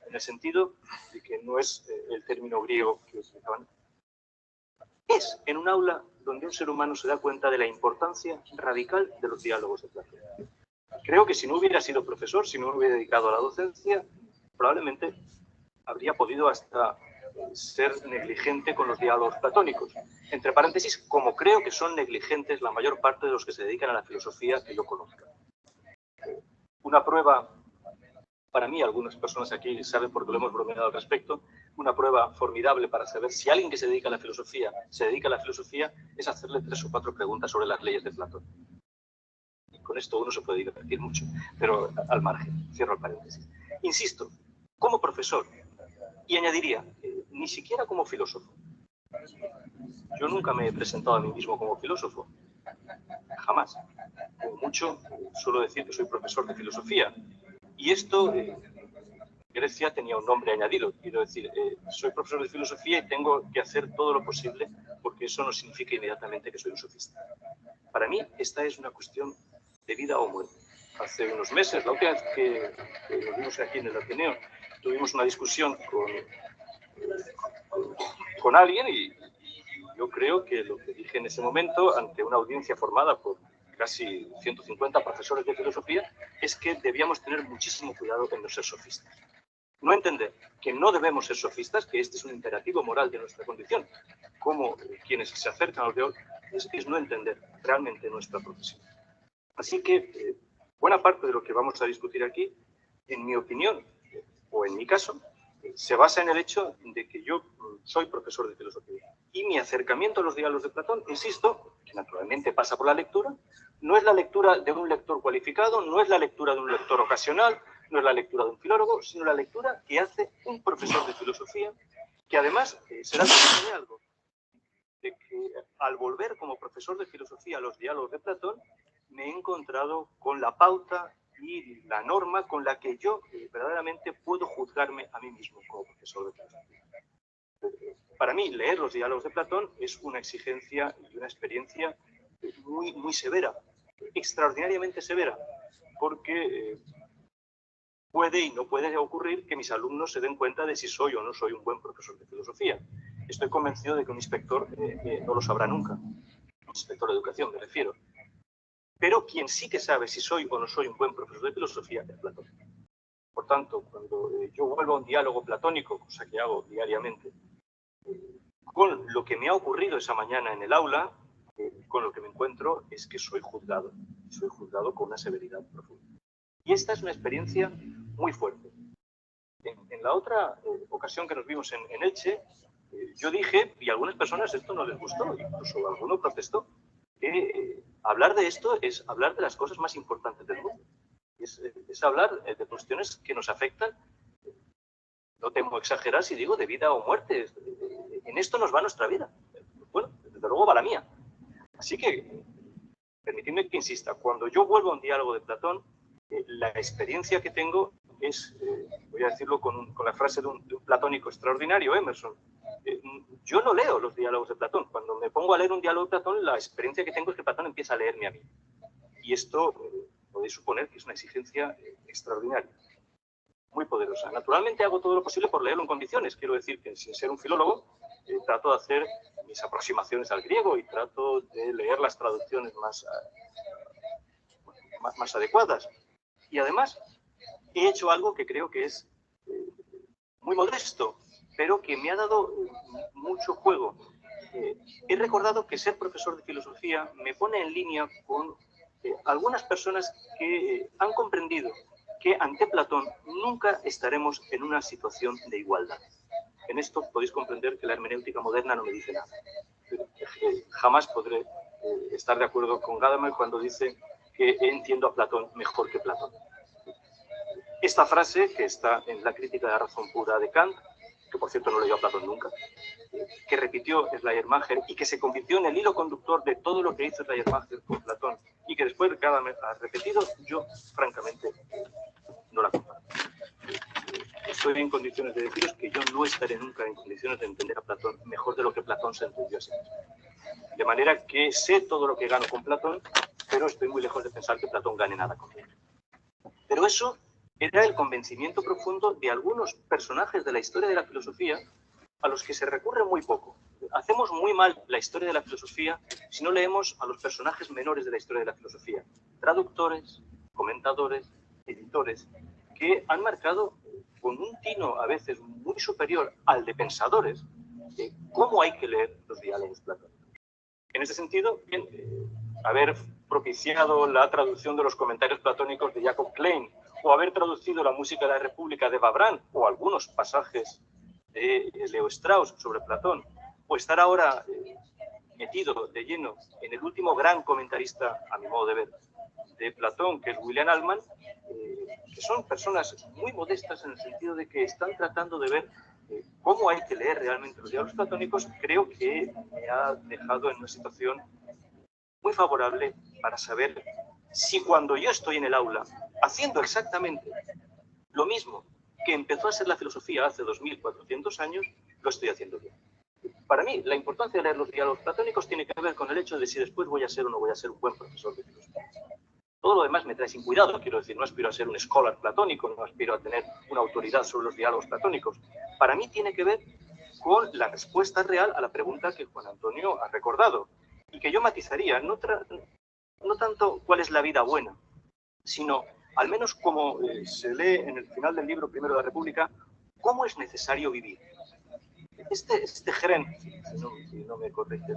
en el sentido de que no es el término griego que utilizaban. Es en un aula donde un ser humano se da cuenta de la importancia radical de los diálogos de Platón. Creo que si no hubiera sido profesor, si no me hubiera dedicado a la docencia, probablemente habría podido hasta ser negligente con los diálogos platónicos. Entre paréntesis, como creo que son negligentes la mayor parte de los que se dedican a la filosofía que yo conozca. Una prueba, para mí, algunas personas aquí saben porque lo hemos bromeado al respecto, una prueba formidable para saber si alguien que se dedica a la filosofía es hacerle 3 o 4 preguntas sobre las leyes de Platón. Y con esto uno se puede divertir mucho, pero al margen, cierro el paréntesis. Insisto, como profesor, y añadiría, ni siquiera como filósofo. Yo nunca me he presentado a mí mismo como filósofo, jamás. Como mucho, suelo decir que soy profesor de filosofía. Y esto, Grecia tenía un nombre añadido. Quiero decir, soy profesor de filosofía y tengo que hacer todo lo posible porque eso no significa inmediatamente que soy un sofista. Para mí, esta es una cuestión de vida o muerte. Hace unos meses, la última vez que nos vimos aquí en el Ateneo, tuvimos una discusión con alguien y yo creo que lo que dije en ese momento, ante una audiencia formada por casi 150 profesores de filosofía, es que debíamos tener muchísimo cuidado en no ser sofistas. No entender que no debemos ser sofistas, que este es un imperativo moral de nuestra condición, como quienes se acercan al deol, es no entender realmente nuestra profesión. Así que buena parte de lo que vamos a discutir aquí, en mi opinión, o en mi caso, se basa en el hecho de que yo soy profesor de filosofía. Y mi acercamiento a los diálogos de Platón, insisto, que naturalmente pasa por la lectura, no es la lectura de un lector cualificado, no es la lectura de un lector ocasional, no es la lectura de un filólogo, sino la lectura que hace un profesor de filosofía, que además será testigo de algo, de que al volver como profesor de filosofía a los diálogos de Platón, me he encontrado con la pauta y la norma con la que yo verdaderamente puedo juzgarme a mí mismo como profesor de filosofía. Para mí, leer los diálogos de Platón es una exigencia y una experiencia muy, muy severa, extraordinariamente severa, porque puede y no puede ocurrir que mis alumnos se den cuenta de si soy o no soy un buen profesor de filosofía. Estoy convencido de que un inspector no lo sabrá nunca, un inspector de educación me refiero. Pero quien sí que sabe si soy o no soy un buen profesor de filosofía es Platón. Por tanto, cuando yo vuelvo a un diálogo platónico, cosa que hago diariamente, con lo que me ha ocurrido esa mañana en el aula, con lo que me encuentro es que soy juzgado con una severidad profunda. Y esta es una experiencia muy fuerte. En la otra ocasión que nos vimos en Elche, yo dije, y a algunas personas esto no les gustó, incluso alguno protestó, que hablar de esto es hablar de las cosas más importantes del mundo. Es hablar de cuestiones que nos afectan, no temo exagerar si digo de vida o muerte. En esto nos va nuestra vida. Bueno, desde luego va la mía. Así que, permitidme que insista, cuando yo vuelvo a un diálogo de Platón, la experiencia que tengo es, voy a decirlo con la frase de un platónico extraordinario, Emerson, yo no leo los diálogos de Platón. Cuando me pongo a leer un diálogo de Platón, la experiencia que tengo es que Platón empieza a leerme a mí. Y esto podéis suponer que es una exigencia extraordinaria, muy poderosa. Naturalmente hago todo lo posible por leerlo en condiciones. Quiero decir que sin ser un filólogo, trato de hacer mis aproximaciones al griego y trato de leer las traducciones más adecuadas. Y además he hecho algo que creo que es muy modesto, pero que me ha dado mucho juego. He recordado que ser profesor de filosofía me pone en línea con algunas personas que han comprendido que ante Platón nunca estaremos en una situación de igualdad. En esto podéis comprender que la hermenéutica moderna no me dice nada. Jamás podré estar de acuerdo con Gadamer cuando dice que entiendo a Platón mejor que Platón. Esta frase, que está en la crítica de la razón pura de Kant, que por cierto no leyó a Platón nunca, que repitió Schleiermacher y que se convirtió en el hilo conductor de todo lo que hizo Schleiermacher con Platón y que después cada vez ha repetido, yo francamente no la comparto. Estoy en condiciones de deciros que yo no estaré nunca en condiciones de entender a Platón mejor de lo que Platón se entendió a sí mismo. De manera que sé todo lo que gano con Platón, pero estoy muy lejos de pensar que Platón gane nada con él. Pero eso era el convencimiento profundo de algunos personajes de la historia de la filosofía a los que se recurre muy poco. Hacemos muy mal la historia de la filosofía si no leemos a los personajes menores de la historia de la filosofía. Traductores, comentadores, editores, que han marcado con un tino a veces muy superior al de pensadores cómo hay que leer los diálogos platónicos. En ese sentido, bien, haber propiciado la traducción de los comentarios platónicos de Jacob Klein, o haber traducido la música de la República de Vabrán, o algunos pasajes de Leo Strauss sobre Platón, o estar ahora metido de lleno en el último gran comentarista, a mi modo de ver, de Platón, que es William Altman, que son personas muy modestas en el sentido de que están tratando de ver cómo hay que leer realmente los diálogos platónicos, creo que me ha dejado en una situación muy favorable para saber si cuando yo estoy en el aula haciendo exactamente lo mismo que empezó a ser la filosofía hace 2400 años, lo estoy haciendo bien. Para mí, la importancia de leer los diálogos platónicos tiene que ver con el hecho de si después voy a ser o no voy a ser un buen profesor de filosofía. Todo lo demás me trae sin cuidado, quiero decir, no aspiro a ser un scholar platónico, no aspiro a tener una autoridad sobre los diálogos platónicos. Para mí tiene que ver con la respuesta real a la pregunta que Juan Antonio ha recordado y que yo matizaría, no tanto cuál es la vida buena, sino, al menos como se lee en el final del libro Primero de la República, cómo es necesario vivir. Este geren, si no me corriges,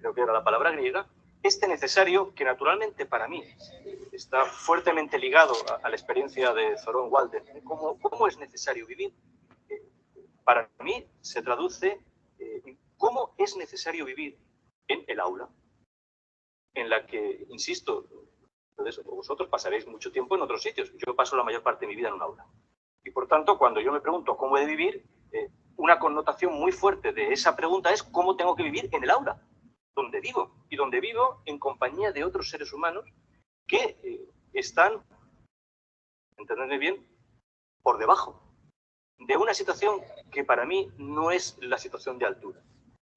creo que era la palabra griega, este necesario, que naturalmente para mí está fuertemente ligado a la experiencia de Thoreau Walden, cómo es necesario vivir, para mí se traduce en cómo es necesario vivir en el aula, en la que, insisto, vosotros pasaréis mucho tiempo en otros sitios. Yo paso la mayor parte de mi vida en un aula. Y por tanto, cuando yo me pregunto cómo he de vivir, una connotación muy fuerte de esa pregunta es cómo tengo que vivir en el aula, donde vivo. Y donde vivo en compañía de otros seres humanos que están, entendedme bien, por debajo de una situación que para mí no es la situación de altura.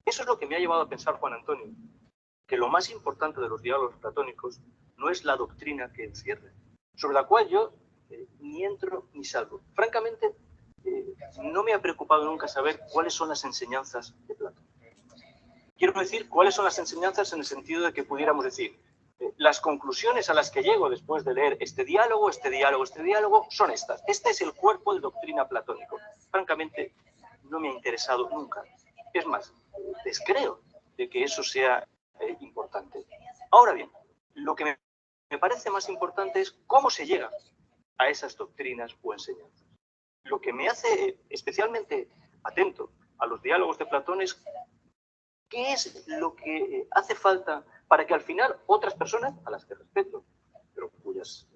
Eso es lo que me ha llevado a pensar Juan Antonio, que lo más importante de los diálogos platónicos no es la doctrina que encierra, sobre la cual yo ni entro ni salgo. Francamente, no me ha preocupado nunca saber cuáles son las enseñanzas de Platón. Quiero decir, cuáles son las enseñanzas en el sentido de que pudiéramos decir, las conclusiones a las que llego después de leer este diálogo, son estas. Este es el cuerpo de doctrina platónico. Francamente, no me ha interesado nunca. Es más, descreo de que eso sea importante. Ahora bien, lo que me parece más importante es cómo se llega a esas doctrinas o enseñanzas. Lo que me hace especialmente atento a los diálogos de Platón es qué es lo que hace falta para que al final otras personas, a las que respeto, pero cuyos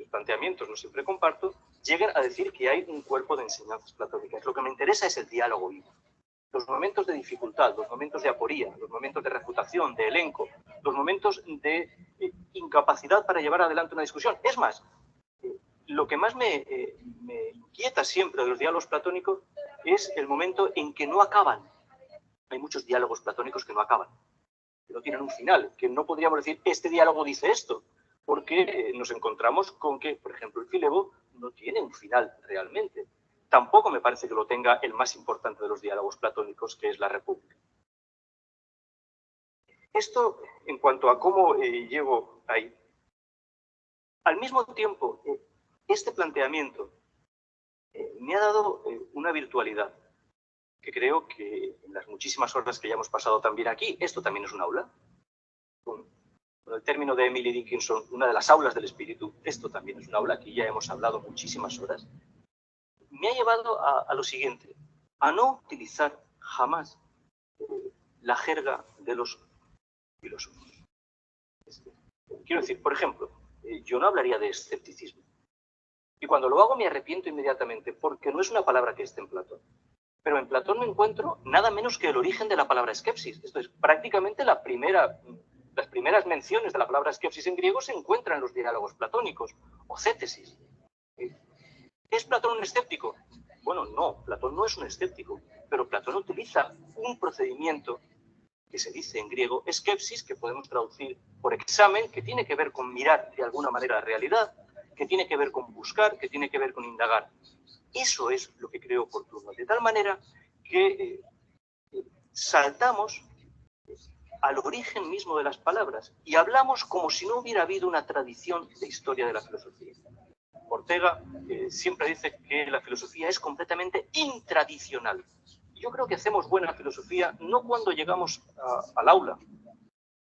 planteamientos no siempre comparto, lleguen a decir que hay un cuerpo de enseñanzas platónicas. Lo que me interesa es el diálogo vivo. Los momentos de dificultad, los momentos de aporía, los momentos de refutación, de elenco, los momentos de incapacidad para llevar adelante una discusión. Es más, lo que más me inquieta siempre de los diálogos platónicos es el momento en que no acaban. Hay muchos diálogos platónicos que no acaban, que no tienen un final, que no podríamos decir, este diálogo dice esto, porque nos encontramos con que, por ejemplo, el Filebo no tiene un final realmente. Tampoco me parece que lo tenga el más importante de los diálogos platónicos, que es la República. Esto en cuanto a cómo llego ahí. Al mismo tiempo, este planteamiento me ha dado una virtualidad, que creo que en las muchísimas horas que ya hemos pasado también aquí, esto también es un aula. Con el término de Emily Dickinson, una de las aulas del espíritu, esto también es un aula, aquí ya hemos hablado muchísimas horas. Me ha llevado a lo siguiente, a no utilizar jamás la jerga de los filósofos. Quiero decir, por ejemplo, yo no hablaría de escepticismo. Y cuando lo hago me arrepiento inmediatamente, porque no es una palabra que esté en Platón. Pero en Platón me encuentro nada menos que el origen de la palabra skepsis. Esto es, prácticamente las primeras menciones de la palabra skepsis en griego se encuentran en los diálogos platónicos, o cétesis. ¿Es Platón un escéptico? Bueno, no, Platón no es un escéptico, pero Platón utiliza un procedimiento que se dice en griego skepsis, que podemos traducir por examen, que tiene que ver con mirar de alguna manera la realidad, que tiene que ver con buscar, que tiene que ver con indagar. Eso es lo que creo oportuno, de tal manera que saltamos al origen mismo de las palabras y hablamos como si no hubiera habido una tradición de historia de la filosofía. Ortega siempre dice que la filosofía es completamente intradicional. Yo creo que hacemos buena filosofía no cuando llegamos al aula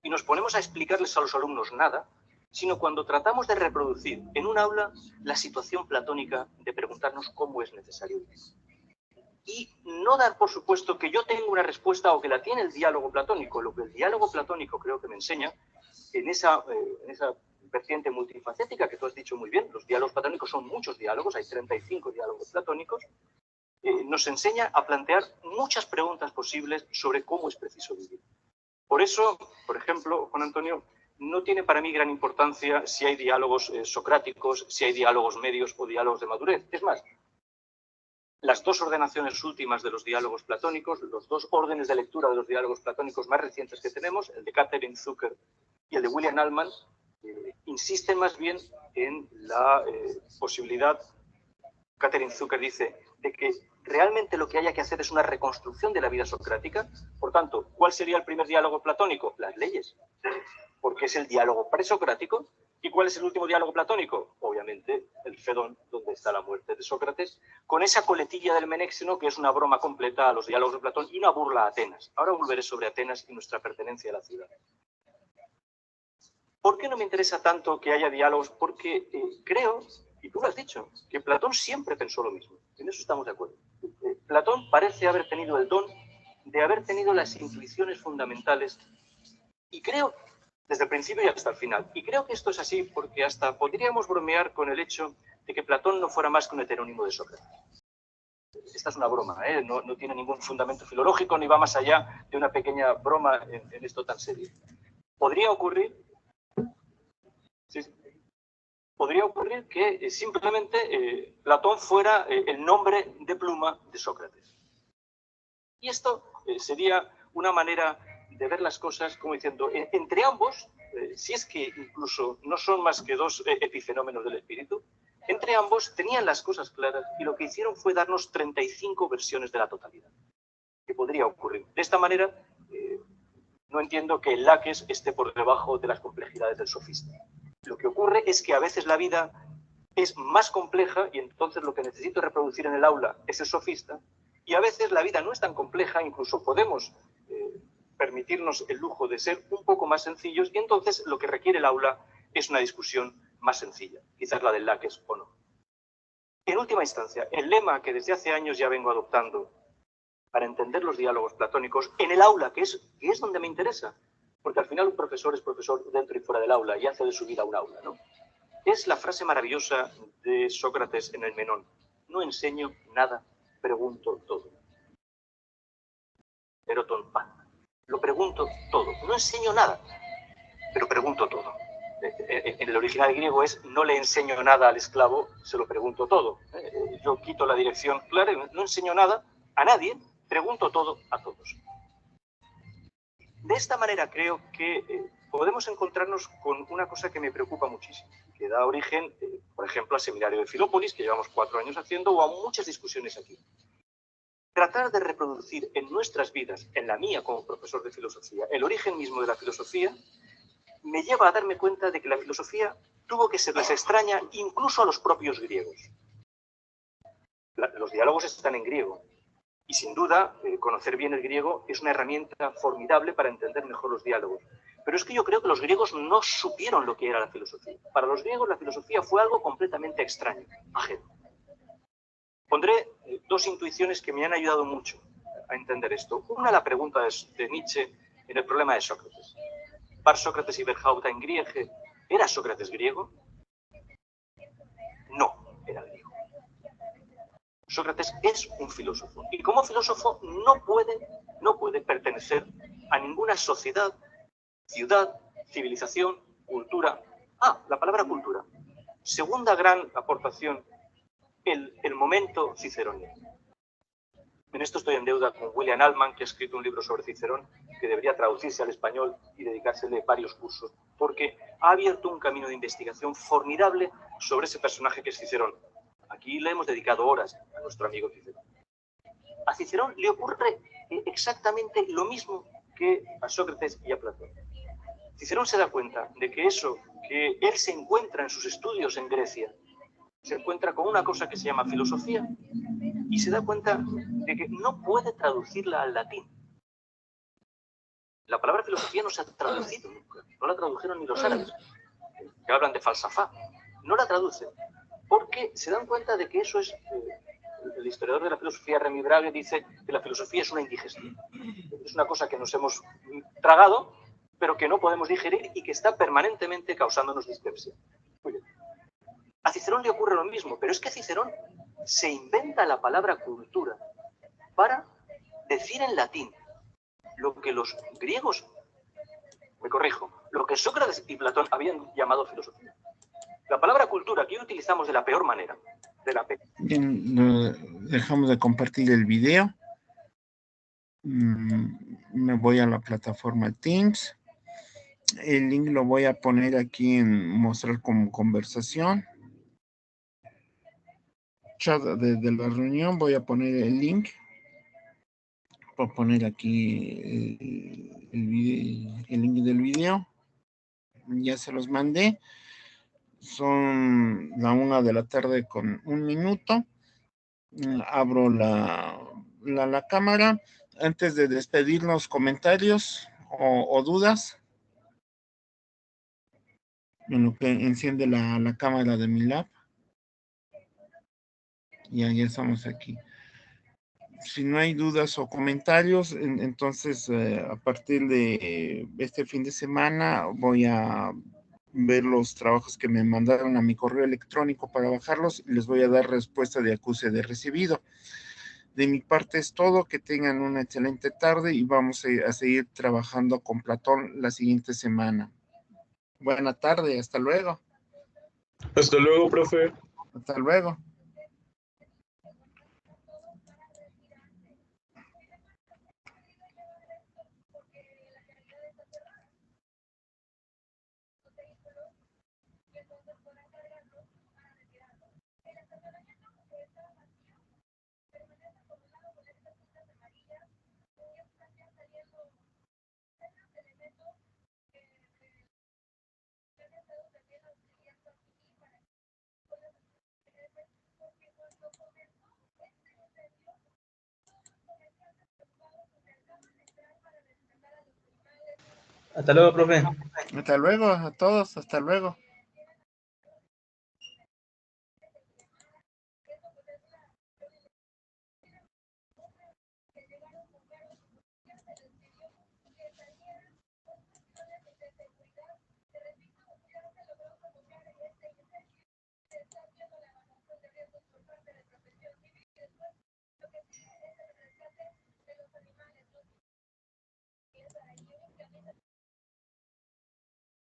y nos ponemos a explicarles a los alumnos nada, sino cuando tratamos de reproducir en un aula la situación platónica de preguntarnos cómo es necesario vivir. Y no dar por supuesto que yo tengo una respuesta o que la tiene el diálogo platónico. Lo que el diálogo platónico creo que me enseña, en esa vertiente multifacética que tú has dicho muy bien, los diálogos platónicos son muchos diálogos, hay 35 diálogos platónicos, nos enseña a plantear muchas preguntas posibles sobre cómo es preciso vivir. Por eso, por ejemplo, Juan Antonio, no tiene para mí gran importancia si hay diálogos socráticos, si hay diálogos medios o diálogos de madurez. Es más, las dos ordenaciones últimas de los diálogos platónicos, los dos órdenes de lectura de los diálogos platónicos más recientes que tenemos, el de Catherine Zucker y el de William Altman, insisten más bien en la posibilidad, Catherine Zucker dice, de que realmente lo que haya que hacer es una reconstrucción de la vida socrática. Por tanto, ¿cuál sería el primer diálogo platónico? Las leyes, porque es el diálogo presocrático. ¿Y cuál es el último diálogo platónico? Obviamente, el Fedón, donde está la muerte de Sócrates, con esa coletilla del Menéxeno, que es una broma completa a los diálogos de Platón y una burla a Atenas. Ahora volveré sobre Atenas y nuestra pertenencia a la ciudad. ¿Por qué no me interesa tanto que haya diálogos? Porque creo, y tú lo has dicho, que Platón siempre pensó lo mismo. En eso estamos de acuerdo. Platón parece haber tenido el don de haber tenido las intuiciones fundamentales, y creo, desde el principio y hasta el final. Y creo que esto es así porque hasta podríamos bromear con el hecho de que Platón no fuera más que un heterónimo de Sócrates. Esta es una broma, no tiene ningún fundamento filológico ni va más allá de una pequeña broma en esto tan serio. Podría ocurrir... Sí. Podría ocurrir que simplemente Platón fuera el nombre de pluma de Sócrates. Y esto sería una manera de ver las cosas como diciendo, entre ambos, si es que incluso no son más que dos epifenómenos del espíritu, entre ambos tenían las cosas claras y lo que hicieron fue darnos 35 versiones de la totalidad, que podría ocurrir. De esta manera, no entiendo que el Laques esté por debajo de las complejidades del sofista. Lo que ocurre es que a veces la vida es más compleja y entonces lo que necesito reproducir en el aula es el sofista, y a veces la vida no es tan compleja, incluso podemos permitirnos el lujo de ser un poco más sencillos, y entonces lo que requiere el aula es una discusión más sencilla, quizás la del Laques o no. En última instancia, el lema que desde hace años ya vengo adoptando para entender los diálogos platónicos en el aula, que es donde me interesa, porque al final un profesor es profesor dentro y fuera del aula y hace de su vida un aula, ¿no? Es la frase maravillosa de Sócrates en el Menón: no enseño nada, pregunto todo. Eroton pan. Lo pregunto todo. No enseño nada, pero pregunto todo. En el original griego es: no le enseño nada al esclavo, se lo pregunto todo. Yo quito la dirección clara, no enseño nada a nadie, pregunto todo a todos. De esta manera creo que podemos encontrarnos con una cosa que me preocupa muchísimo, que da origen, por ejemplo, al seminario de Filópolis, que llevamos 4 años haciendo, o a muchas discusiones aquí. Tratar de reproducir en nuestras vidas, en la mía como profesor de filosofía, el origen mismo de la filosofía, me lleva a darme cuenta de que la filosofía tuvo que serles extraña incluso a los propios griegos. Los diálogos están en griego. Y sin duda, conocer bien el griego es una herramienta formidable para entender mejor los diálogos. Pero es que yo creo que los griegos no supieron lo que era la filosofía. Para los griegos la filosofía fue algo completamente extraño, ajeno. Pondré 2 intuiciones que me han ayudado mucho a entender esto. Una, la pregunta de Nietzsche en el problema de Sócrates. ¿Par Sócrates y Berhauta en griege? ¿Era Sócrates griego? No, era griego. Sócrates es un filósofo y como filósofo no puede pertenecer a ninguna sociedad, ciudad, civilización, cultura. La palabra cultura. Segunda gran aportación, el momento ciceronio. En esto estoy en deuda con William Altman, que ha escrito un libro sobre Cicerón, que debería traducirse al español y dedicársele varios cursos, porque ha abierto un camino de investigación formidable sobre ese personaje que es Cicerón. Aquí le hemos dedicado horas a nuestro amigo Cicerón. A Cicerón le ocurre exactamente lo mismo que a Sócrates y a Platón. Cicerón se da cuenta de que eso que él se encuentra en sus estudios en Grecia, se encuentra con una cosa que se llama filosofía y se da cuenta de que no puede traducirla al latín. La palabra filosofía no se ha traducido nunca, no la tradujeron ni los árabes, que hablan de falsafá, no la traducen, porque se dan cuenta de que eso es, el historiador de la filosofía Remy Brague dice que la filosofía es una indigestión, es una cosa que nos hemos tragado, pero que no podemos digerir y que está permanentemente causándonos dispepsia. Muy bien. A Cicerón le ocurre lo mismo, pero es que Cicerón se inventa la palabra cultura para decir en latín lo que los griegos, me corrijo, lo que Sócrates y Platón habían llamado filosofía. La palabra cultura que hoy utilizamos de la peor manera. Bien, dejamos de compartir el video. Me voy a la plataforma Teams. El link lo voy a poner aquí en mostrar como conversación. Chat de la reunión, voy a poner el link. Voy a poner aquí el link del video. Ya se los mandé. Son la 1 de la tarde con 1 minuto. Abro la cámara. Antes de despedirnos, comentarios o dudas. En lo que enciende la cámara de mi lab. Ya estamos aquí. Si no hay dudas o comentarios, entonces a partir de este fin de semana voy a ver los trabajos que me mandaron a mi correo electrónico para bajarlos y les voy a dar respuesta de acuse de recibido. De mi parte es todo, que tengan una excelente tarde y vamos a seguir trabajando con Platón la siguiente semana. Buena tarde, hasta luego. Hasta luego, profe. Hasta luego. Hasta luego, profe. Hasta luego a todos, hasta luego.